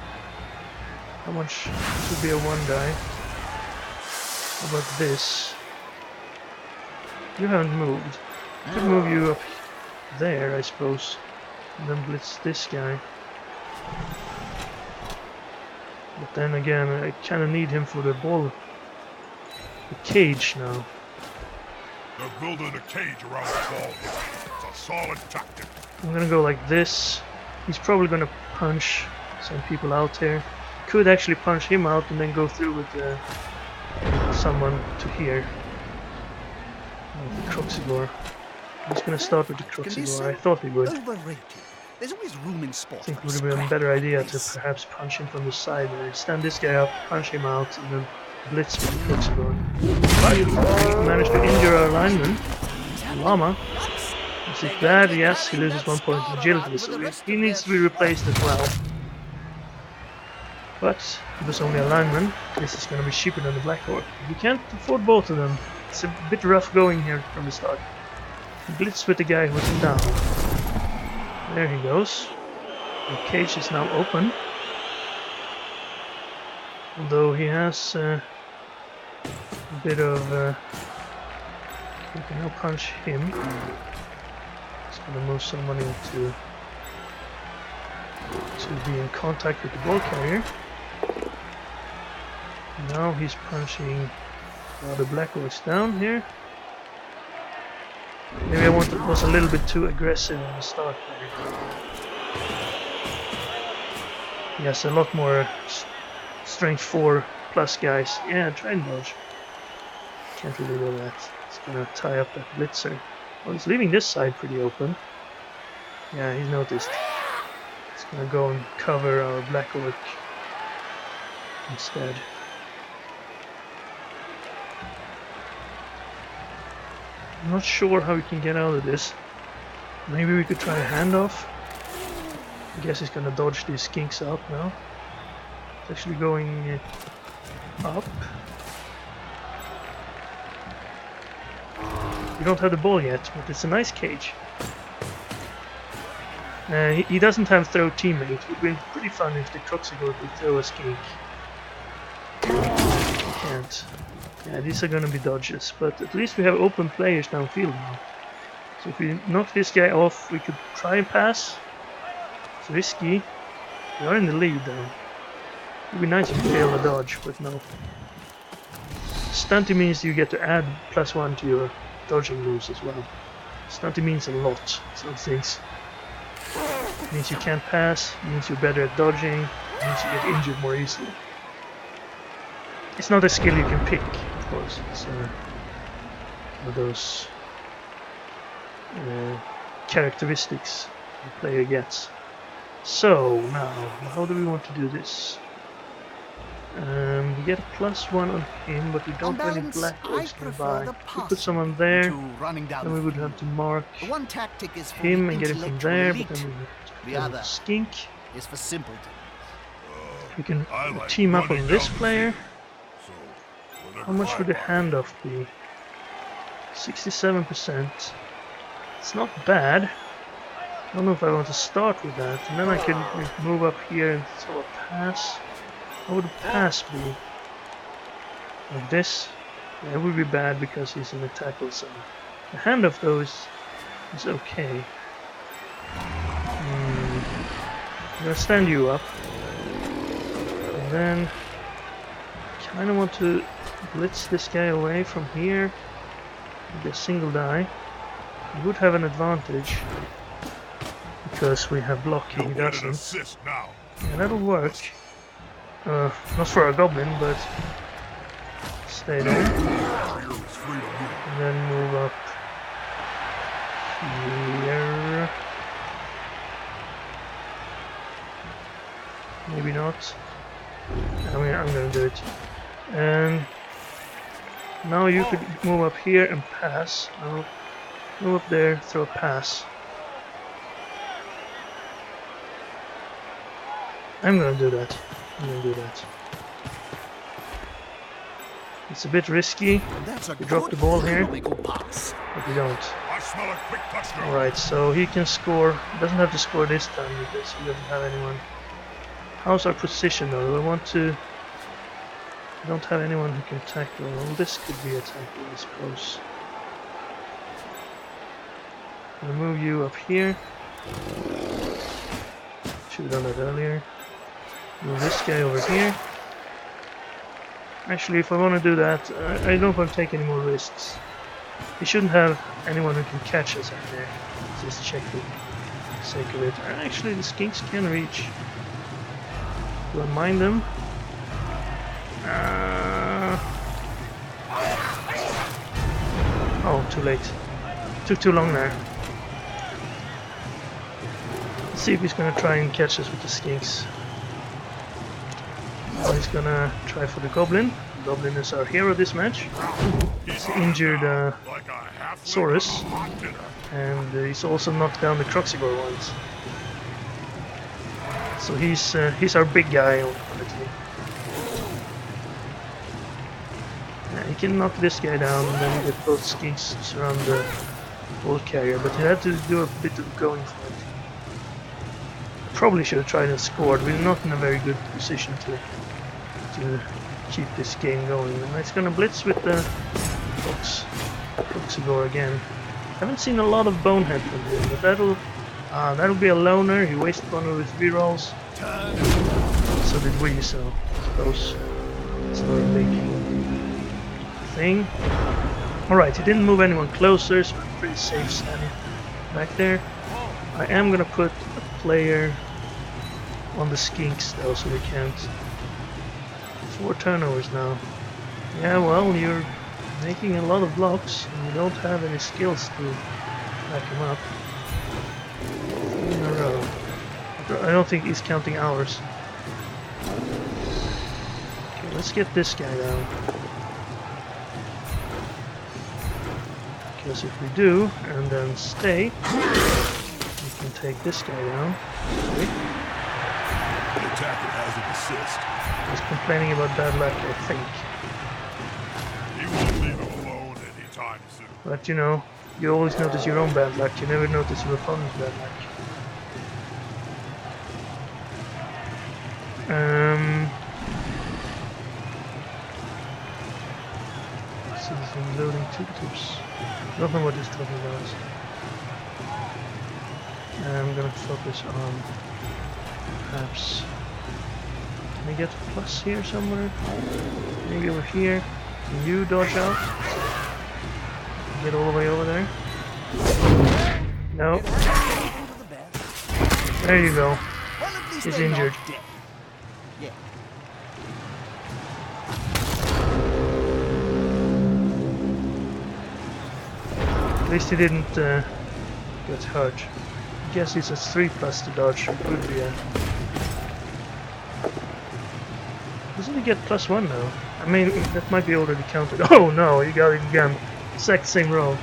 How much should be a 1 die? How about this? You haven't moved. I could move you up there, I suppose. And then blitz this guy. But then again, I kind of need him for the ball. The cage now. They're building a cage around the ball here. It's a solid tactic. I'm gonna go like this. He's probably gonna punch some people out here. Could actually punch him out and then go through with someone to here. With the Croxigore. I'm just gonna start with the Croxigore. I thought he would. Overrated. There's always room in I sport. think it for would have been a scrap better idea like to this. perhaps punch him from the side there. Stand this guy up, punch him out, and then blitz with the Cruxidor. But we managed to injure our lineman, Llama. Is it bad? Yes, he loses 1 point in agility, so he needs to be replaced as well. But it was only a lineman. This is going to be cheaper than the Black Orc. We can't afford both of them. It's a bit rough going here from the start. Blitz with the guy who's down. There he goes. The cage is now open. Although he has a bit of... we can now punch him. It's going to move somebody to be in contact with the ball carrier. Now he's punching the Black Orcs down here. Maybe I was a little bit too aggressive in the start there. He has a lot more strength 4 plus guys. Yeah, try and dodge. Can't really do that. It's gonna tie up that blitzer. Well, he's leaving this side pretty open. Yeah, he's noticed. He's gonna go and cover our Black Orc instead. I'm not sure how we can get out of this. Maybe we could try a handoff. I guess he's gonna dodge these skinks out now. It's actually going up. We don't have the ball yet, but it's a nice cage. He doesn't have throw teammate. It would be pretty fun if the Cruxidor would throw a skink. Can't. Yeah, these are gonna be dodges, but at least we have open players downfield now. So if we knock this guy off, we could try and pass. It's risky. We are in the lead though. It would be nice if we fail a dodge, but no. Stunty means you get to add +1 to your dodging moves as well. Stunty means a lot, some things. It means you can't pass, it means you're better at dodging, it means you get injured more easily. It's not a skill you can pick, of course. It's one of those characteristics the player gets. So now, how do we want to do this? We get a +1 on him, but we don't have any Black Orcs nearby. If we put someone there, then we would have to mark one tactic is for him the and get him from intellectual there, elite. but then we have The to other skink. is for simpletons. We can I like team up running on this down the player. field. So, How much would the handoff be? 67%. It's not bad. I don't know if I want to start with that. And then I can move up here and throw a pass. What would a pass be? Like this? Yeah, it would be bad because he's in a tackle zone. The handoff though is okay. I'm gonna stand you up. And then kinda want to blitz this guy away from here. With a single die. We would have an advantage because we have block, he you'll get an doesn't. assist now. Yeah, that'll work. Not for a goblin, but stay there. Warrior is free to move. And then move up here. Maybe not. I mean, I'm gonna do it. And now you could move up here and pass. I'll move up there, throw a pass. I'm gonna do that. It's a bit risky. That's a We drop good the ball here. economical pass. but we don't. I smell a quick touchdown. Alright, so he can score. He doesn't have to score this time because he doesn't have anyone. How's our position though? Do I want to... I don't have anyone who can tackle. Well, this could be a tackle, I suppose. I'll move you up here. Should have done that earlier. Move this guy over here. Actually, if I want to do that, I don't want to take any more risks. We shouldn't have anyone who can catch us out there. Let's just check the sake of it. Actually, the skinks can reach. Do I mind them? Oh, too late. Took too long there. Let's see if he's gonna try and catch us with the skinks. Oh, he's gonna try for the goblin. The goblin is our hero this match. He's injured Like a halfway Saurus, to a hot dinner. and he's also knocked down the Croxigor once. So he's our big guy on the team. Yeah, he can knock this guy down and then get both skinks to surround the ball carrier, but he had to do a bit of going for it. Probably should have tried and scored. We're not in a very good position to keep this game going. And it's gonna blitz with the Croxigor again. Haven't seen a lot of bonehead from him, but that'll be a loner. He wasted one of his rerolls. So did we, so I suppose it's not a big thing. Alright, he didn't move anyone closer, so I'm pretty safe standing back there. I am gonna put a player on the skinks though, so we can't. 4 turnovers now. Yeah, well, you're making a lot of blocks and you don't have any skills to back him up. 3 in a row. I don't think he's counting ours. Okay, let's get this guy down. Because if we do, and then stay, we can take this guy down. See? The attacker has an assist. He's complaining about bad luck, I think. He won't leave him alone anytime soon. But you know, you always notice your own bad luck, you never notice your opponent's bad luck. Citizen loading tuk-tuks. I don't know what he's talking about. I'm gonna focus on perhaps. Can I get a plus here somewhere? Maybe over here. Can you dodge out? Get all the way over there? No. There you go. He's injured. At least he didn't get hurt. I guess he's a 3+ to dodge. It would be a... Doesn't he get +1 now? I mean, that might be already counted. Oh no, he got it again. Exact same roll.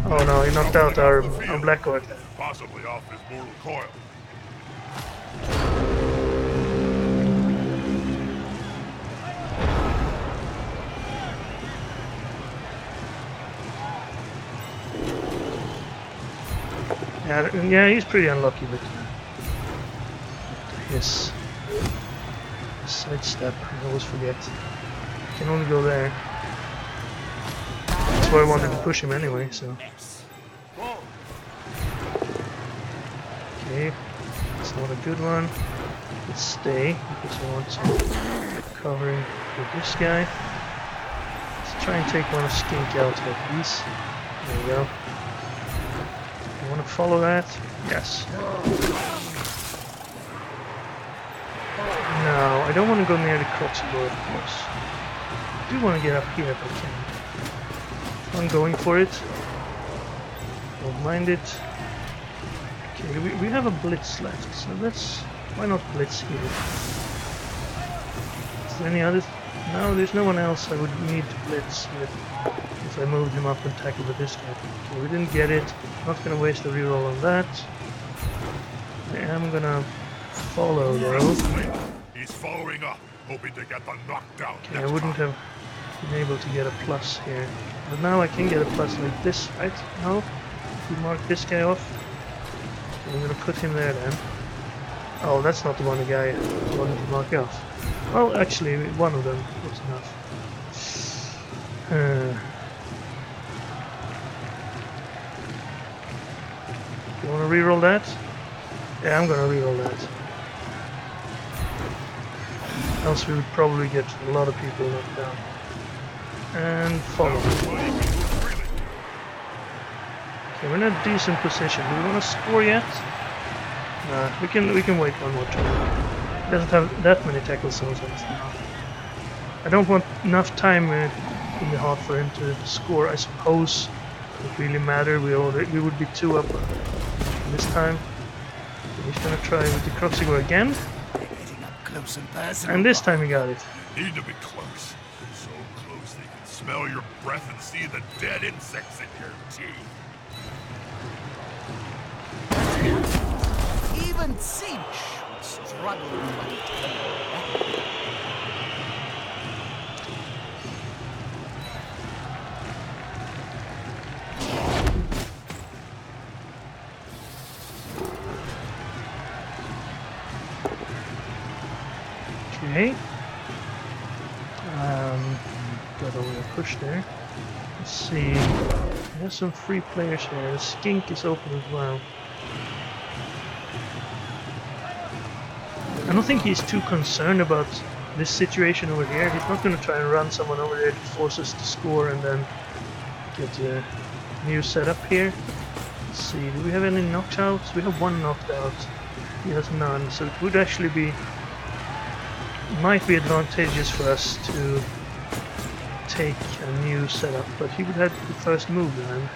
Oh no, he knocked out our black orc. Possibly off his mortal coil. Yeah, he's pretty unlucky with his sidestep. I always forget. Can only go there. That's why I wanted to push him anyway, so. Okay, it's not a good one. Let's stay, because I want some covering with this guy. Let's try and take one skink out like these. There we go. You want to follow that? Yes. No, I don't want to go near the Croxigor, of course. I do want to get up here if I can. I'm going for it. Don't mind it. Okay, we have a blitz left, so let's... Why not blitz here? Is there any other... No, there's no one else I would need to blitz with if I moved him up and tackled with this guy. Okay, we didn't get it. Not gonna waste a reroll on that. I am gonna follow though. He's following up, hoping to get the knockdown. Okay, I wouldn't have been able to get a plus here. But now I can get a plus like this, right? No? If we mark this guy off. Okay, I'm gonna put him there then. Oh, that's not the one the guy wanted to mark off. Well, actually, one of them was enough. You wanna reroll that? Yeah, I'm gonna reroll that. Else we would probably get a lot of people knocked down. And follow. Okay, we're in a decent position. Do we want to score yet? Nah, we can wait one more turn. He doesn't have that many tackle zones on us now. I don't want enough time in the half for him to score. I suppose it doesn't really matter. We would be 2 up This time he's gonna try with the Croxigo again. Getting up close and personal. And this time he got it. Need to be close. So close they can smell your breath and see the dead insects in your teeth. Even Cinch would struggle to maintain. Okay. Got a little push there. Let's see. We have some free players here. The Skink is open as well. I don't think he's too concerned about this situation over here. He's not going to try and run someone over there to force us to score and then get a new setup here. Let's see, do we have any knockouts? We have one knocked out. He has none, so it would actually be... might be advantageous for us to take a new setup, but he would have the first move then.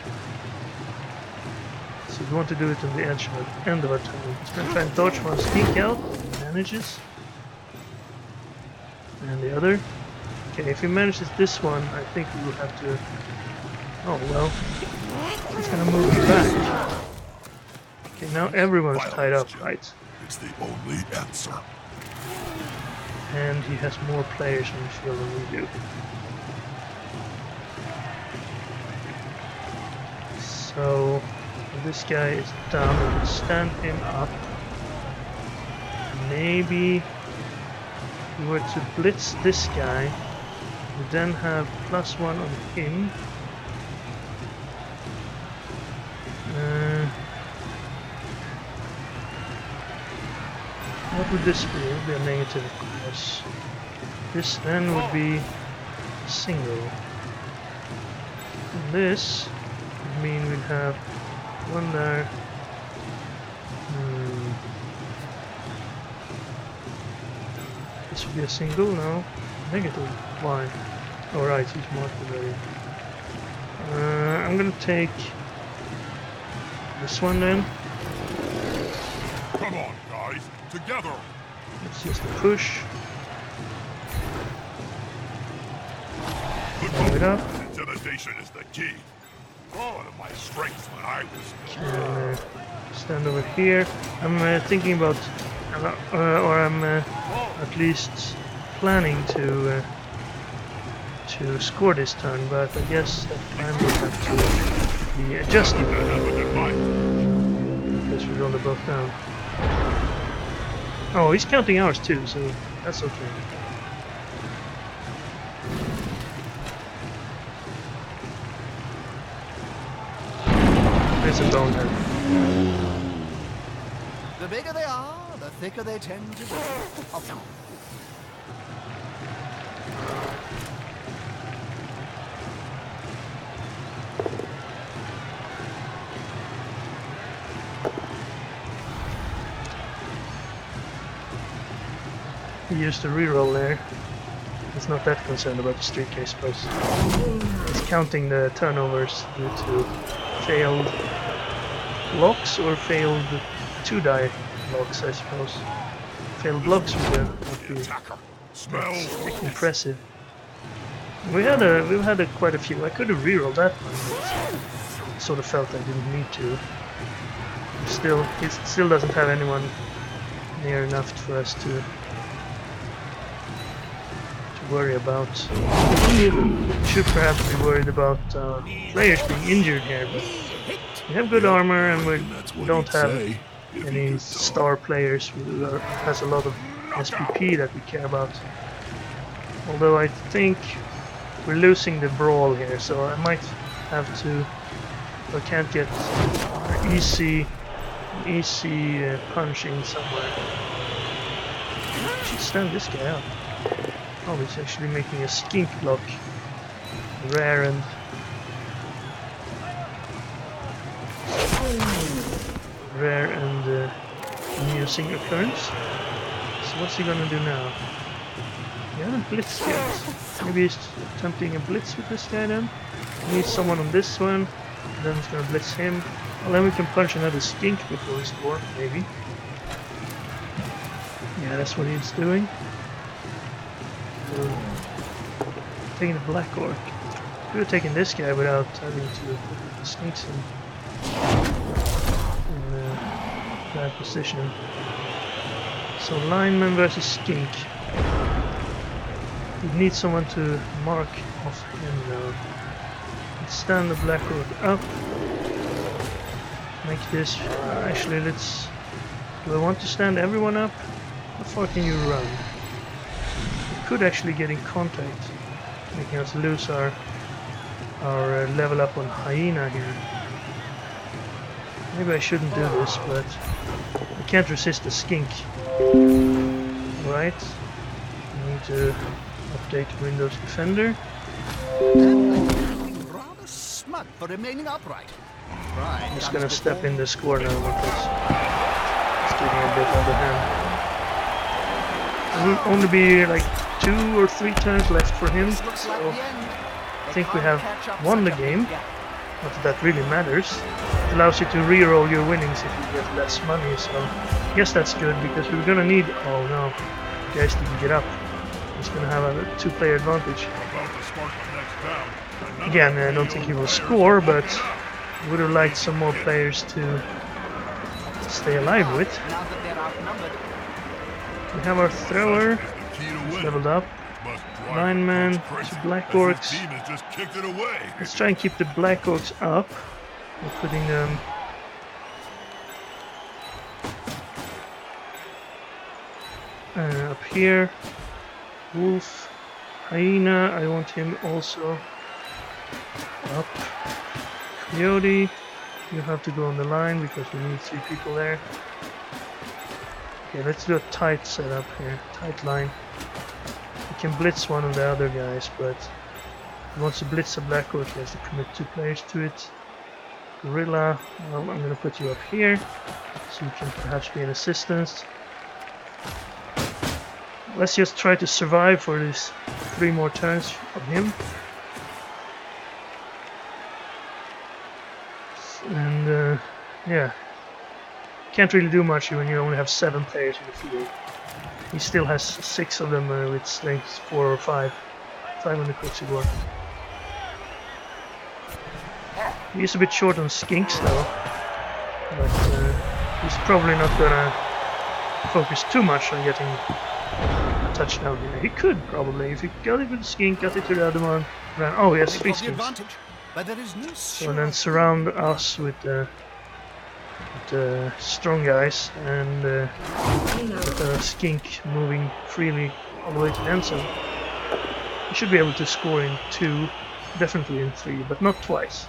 So we want to do it on the edge of the end of our turn. He's going to try and dodge one Skink out. He manages. And the other. Okay, if he manages this one, I think we will have to... oh well. He's going to move back. Okay, now everyone's tied up, right? It's the only answer. And he has more players on the field than we do. So this guy is down, we can stand him up. Maybe if we were to blitz this guy, we then have +1 on him. What would this be? It would be a negative, of course. This then would be single. And this would mean we'd have one there. This would be a single, no? Negative. Why? Alright, he's marked already. I'm gonna take this one then. Come on, guys, together. It's just a push. Blow it up. Intimidation is the key. One of my strengths when I was And stand over here. I'm thinking about, or I'm at least planning to score this turn, but I guess that plan will have to be adjusted because we're on the both down. Oh, he's counting ours too, so that's okay. There's a bonehead. The bigger they are, the thicker they tend to be. Oh, He used a reroll there. He's not that concerned about the streak, I suppose. He's counting the turnovers due to failed blocks or failed 2-die blocks, I suppose. Failed blocks would be impressive. We've had quite a few. I could have rerolled that one, but sort of felt I didn't need to. He still doesn't have anyone near enough for us to worry about. Should perhaps be worried about players being injured here, but we have good armor and we don't have any star players who has a lot of SPP that we care about. Although I think we're losing the brawl here, so I might have to. I can't get easy punch in somewhere. I should stand this guy up. Oh, he's actually making a skink block. Rare and amusing occurrence. So what's he gonna do now? He hasn't blitzed yet. Maybe he's attempting a blitz with this guy then. He needs someone on this one. Then he's gonna blitz him. Well, then we can punch another skink before we score, maybe. Yeah, that's what he's doing. So, taking the black orc. Could have taken this guy without having to put the skinks in bad position. So lineman versus skink. We need someone to mark off him now. Let's stand the black orc up. Make this. Actually, let's. Do I want to stand everyone up? How far can you run? We could actually get in contact, making us lose our level up on hyena here. Maybe I shouldn't do this, but I can't resist the skink. Right. I need to update Windows Defender. And I'm rather smug for remaining upright. Right, I'm just gonna step in the score now because it's getting a bit out of hand. There will only be like 2 or 3 turns left for him, so I think we have won the game. Not that that really matters. It allows you to re-roll your winnings if you get less money, so I guess that's good because we're gonna need... Oh no, you guys didn't get up. He's gonna have a 2-player advantage. Again, I don't think he will score, but I would have liked some more players to stay alive with. We have our thrower leveled up. Lineman, 2 black orcs. Let's try and keep the black orcs up. We're putting them up here. Wolf, hyena, I want him also up. Coyote, you have to go on the line because we need 3 people there. Okay, let's do a tight setup here, tight line. We can blitz one of the other guys, but if he wants to blitz a black orc, he has to commit 2 players to it. Gorilla, well, I'm going to put you up here, so you can perhaps be an assistance. Let's just try to survive for these 3 more turns of him. And yeah, can't really do much when you only have 7 players in the field. He still has 6 of them with strength 4 or 5. 5 on the Quixigor. He's a bit short on skinks though, but he's probably not gonna focus too much on getting a touchdown here. He could probably, if he got it with the skink, got it to the other one, ran. Oh, he has 3 skinks. So then surround us with strong guys and with a skink moving freely all the way to the end zone. You should be able to score in 2, definitely in 3, but not twice.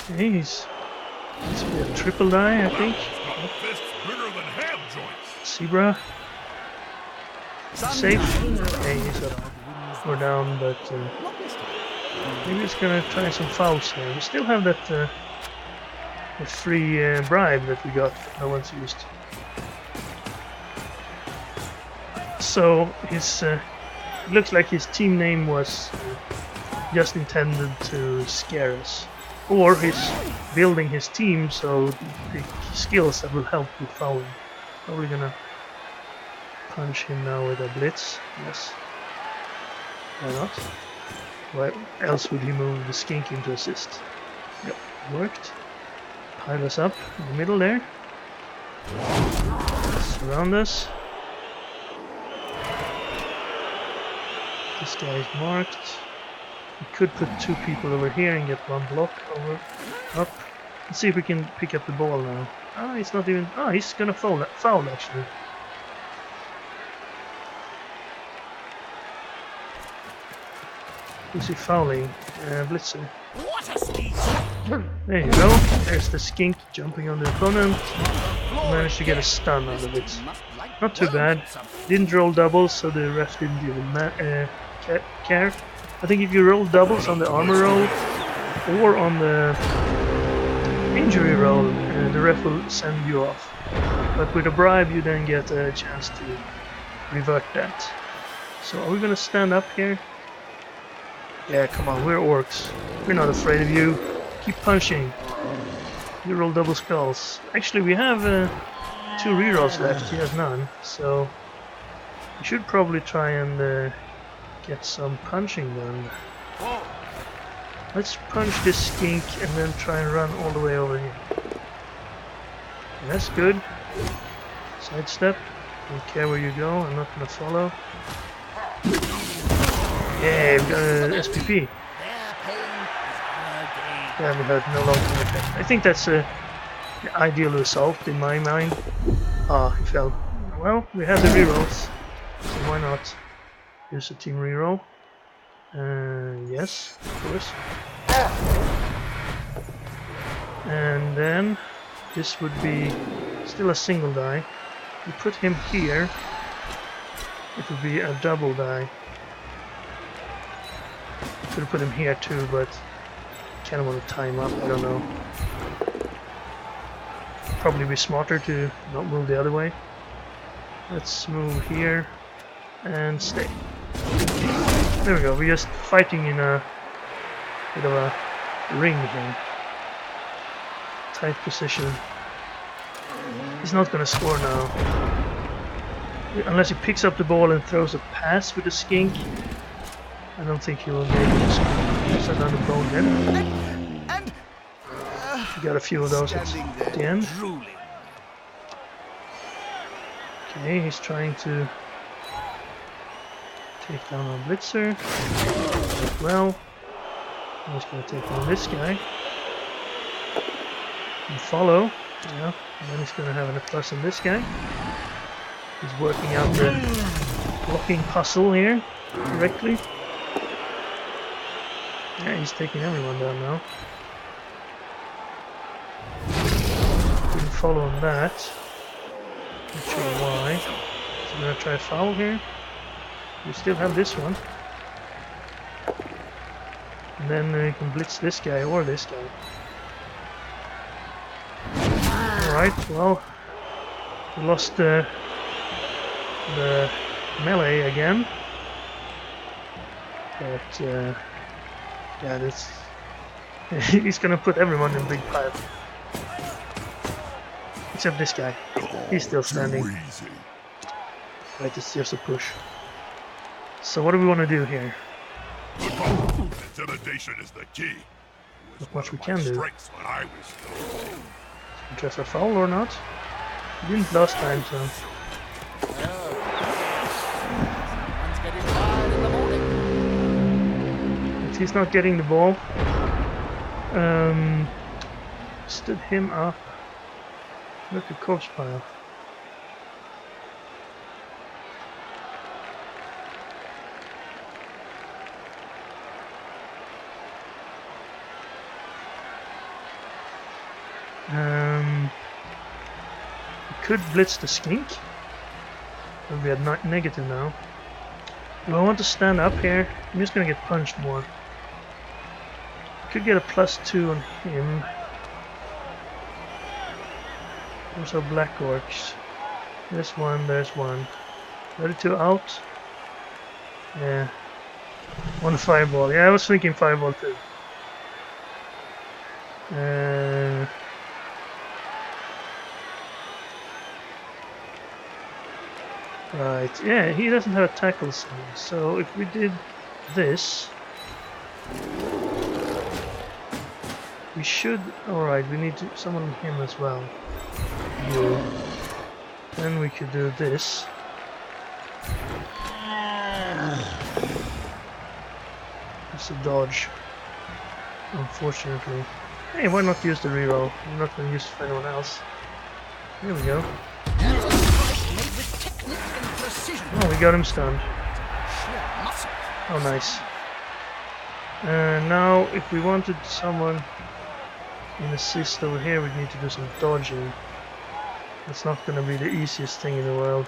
Okay, he's a triple die, I think. Zebra. Safe. Okay, he's up. We're down, but maybe he's gonna try some fouls here. We still have that the free bribe that we got that no one's used. So his it looks like his team name was just intended to scare us, or he's building his team so the skills that will help with fouling. Probably gonna punch him now with a blitz. Yes. Why not? Why else would he move the skink into assist? Yep, worked. Pile us up in the middle there. Surround us. This guy is marked. We could put 2 people over here and get 1 block over up. Let's see if we can pick up the ball now. Ah, he's not even. Ah, he's gonna foul actually. Who's he fouling? Blitzer. There you go. There's the skink jumping on the opponent. Managed to get a stun out of it. Not too bad. Didn't roll doubles, so the ref didn't even care. I think if you roll doubles on the armor roll or on the injury roll, the ref will send you off. But with a bribe, you then get a chance to revert that. So are we gonna stand up here? Yeah, come on, we're orcs. We're not afraid of you. Keep punching. You roll double skulls. Actually, we have 2 rerolls left. He has none, so we should probably try and get some punching done. Let's punch this skink and then try and run all the way over here. That's good. Sidestep. Don't care where you go. I'm not gonna follow. Yeah, we got an SPP. Yeah, we had no long-term effect. I think that's the ideal result in my mind. Ah, he fell. Well, we have the rerolls, so why not use a team reroll? Yes, of course. And then this would be still a single die. We put him here. It would be a double die. Could have put him here too, but kind of want to tie him up. I don't know. Probably be smarter to not move the other way. Let's move here and stay. There we go. We're just fighting in a bit of a ring here. Tight position. He's not going to score now. Unless he picks up the ball and throws a pass with the skink. I don't think he will be able to score. There's another bonehead. We got a few of those at the end. Okay, he's trying to take down our blitzer. Well, I'm just going to take down this guy. And follow. Yeah, and then he's going to have a plus on this guy. He's working out the blocking puzzle here correctly. Yeah, he's taking everyone down now. Didn't follow on that. Not sure why. So I'm going to try a foul here. We still have this one. And then we can blitz this guy or this guy. Alright, well, we lost the melee again. But, yeah, this he's gonna put everyone in a big pile. Except this guy. He's still standing. Right, it's just a push. So what do we want to do here? Intimidation is the key. Not much we can do. Just a foul or not? We didn't last time, so... But he's not getting the ball. Stood him up. Look at corpse pile. We could blitz the skink. But we are negative now. Do I want to stand up here? I'm just gonna get punched more. Could get a +2 on him. Those are black orcs. There's one. Ready to out? Yeah. One fireball. Yeah, I was thinking fireball too. Right, yeah, he doesn't have a tackle skill, so if we did this, we should... Alright, we need to summon him as well. You. Then we could do this. It's a dodge, unfortunately. Hey, why not use the reroll? I'm not going to use it for anyone else. There we go. Oh, we got him stunned. Oh, nice. And now, if we wanted someone in assist over here, we need to do some dodging. That's not going to be the easiest thing in the world.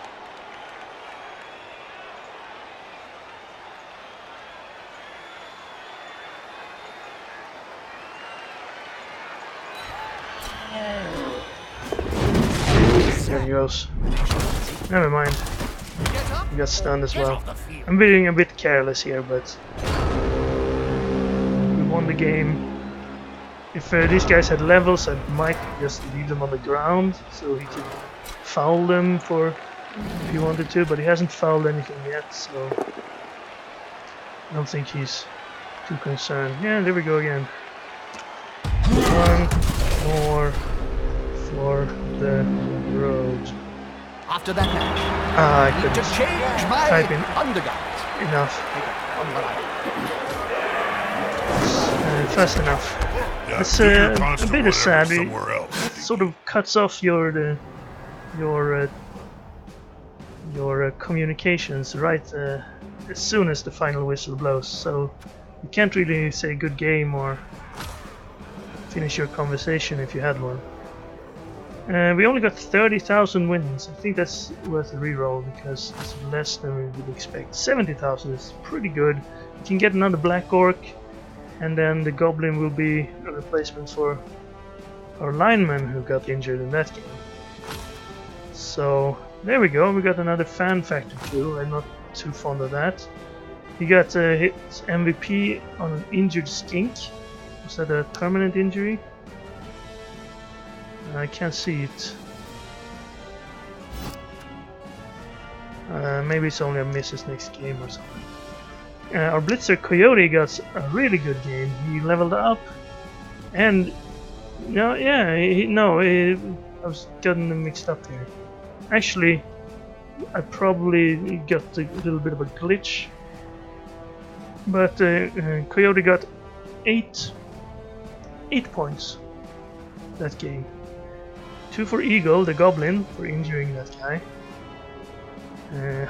There he goes. Never mind. He got stunned as well. I'm being a bit careless here, but we won the game. If these guys had levels, I might just leave them on the ground so he could foul them for if he wanted to, but he hasn't fouled anything yet, so I don't think he's too concerned. Yeah, there we go again. One more for the road. After that match, I I need couldn't to change my type in undergarments. enough. Fast enough. Yeah, It's do your a constant bit whatever sad. It somewhere else. sort of cuts off your communications right as soon as the final whistle blows. So you can't really say good game or finish your conversation if you had one. We only got 30,000 wins. I think that's worth a reroll because it's less than we would expect. 70,000 is pretty good. You can get another black orc, and then the goblin will be a replacement for our lineman who got injured in that game. So there we go. We got another fan factor too. I'm not too fond of that. He got his MVP on an injured skink. Was that a permanent injury? I can't see it. Maybe it's only a miss his next game or something. Our blitzer Coyote got a really good game. He leveled up, and I was getting them mixed up here. Actually, I probably got a little bit of a glitch, but Coyote got 8 points that game. 2 for Eagle, the goblin, for injuring that guy.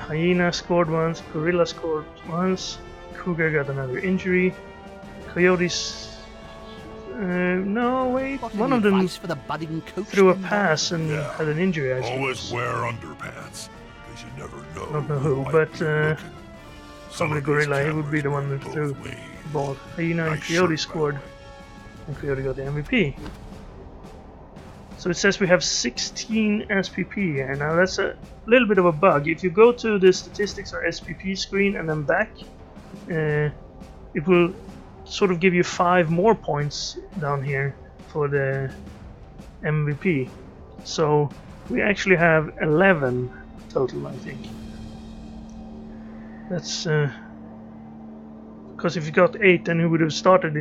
Hyena scored once, Gorilla scored once, Cougar got another injury, Coyotes... no, wait, one of them for the budding coach threw a in pass and Yeah. had an injury, I Always suppose. wear underpants, because you never know. Don't know who, might but, be looking. Some Probably of these Gorilla, he would be the cameras one work who threw both ways. the ball. Hyena and Nice Coyote shirt, scored, by the way. and Coyote got the MVP. So it says we have 16 SPP, and now that's a little bit of a bug. If you go to the statistics or SPP screen and then back, it will sort of give you 5 more points down here for the MVP. So we actually have 11 total, I think. That's because if you got 8, then he would have started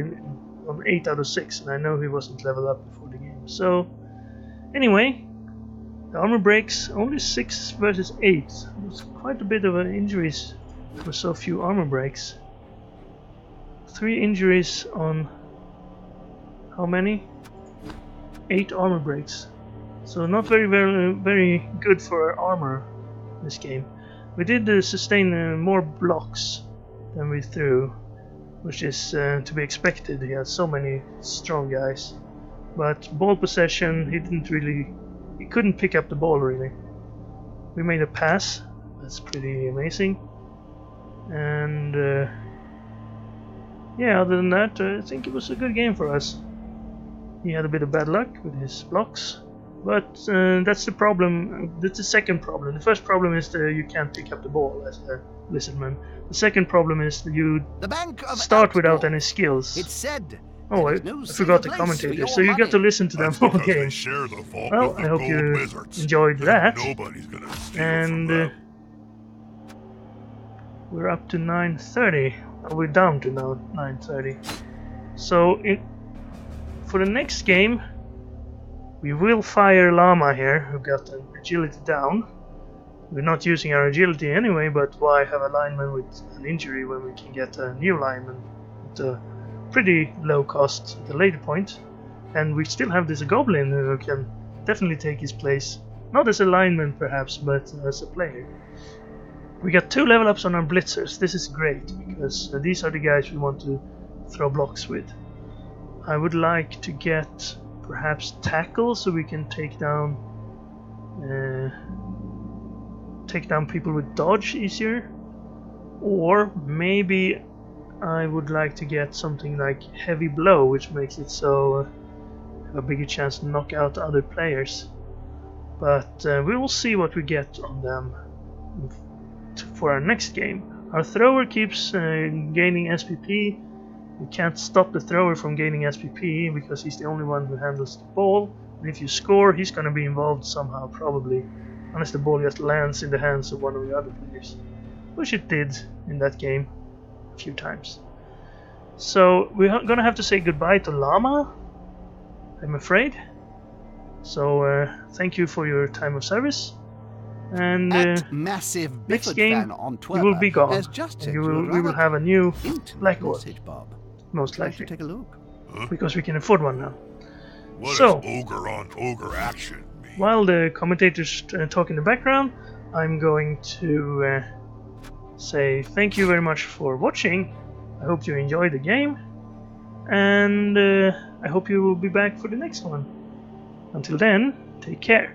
on 8 out of 6, and I know he wasn't leveled up before the game. So anyway, the armor breaks only 6 versus 8. It's quite a bit of injuries for so few armor breaks. 3 injuries on how many? 8 armor breaks. So not very good for our armor this game. We did sustain more blocks than we threw, which is to be expected. He had so many strong guys. But ball possession, he couldn't pick up the ball really. We made a pass, that's pretty amazing. And yeah, other than that, I think it was a good game for us. He had a bit of bad luck with his blocks, but that's the problem. That's the second problem. The first problem is that you can't pick up the ball as a Lizardman. The second problem is that you The Bank of start without Outlaw. any skills. It's said. Oh, I there is no forgot the safer place for commentator, your so you got to money. listen to them That's all because they game. share the vault Well, with the I hope gold you wizards. enjoyed And that. nobody's gonna steal And from them. we're up to 9:30. We're down to now 9:30. So for the next game, we will fire Llama here, who got an agility down. We're not using our agility anyway, but why have a lineman with an injury when we can get a new lineman at a pretty low cost at a later point? And we still have this goblin who can definitely take his place. Not as a lineman perhaps, but as a player. We got 2 level ups on our blitzers. This is great, because these are the guys we want to throw blocks with. I would like to get perhaps tackle so we can take down people with dodge easier, or maybe I would like to get something like heavy blow, which makes it so have a bigger chance to knock out other players. But we will see what we get on them for our next game. Our thrower keeps gaining SPP, You can't stop the thrower from gaining SPP because he's the only one who handles the ball. And if you score, he's gonna be involved somehow, probably. Unless the ball just lands in the hands of one of the other players. Which it did in that game a few times. So we're gonna have to say goodbye to Llama, I'm afraid. So thank you for your time of service. And Massive next Bifford game fan on you Twitter will be gone. has just And sent we you a will have a new intimate Black Orc, message, Bob. most Like to likely. take a look. Because we can afford one now. What So, does ogre on ogre action mean? while the commentators talk in the background, I'm going to say thank you very much for watching. I hope you enjoyed the game. And I hope you will be back for the next one. Until then, take care.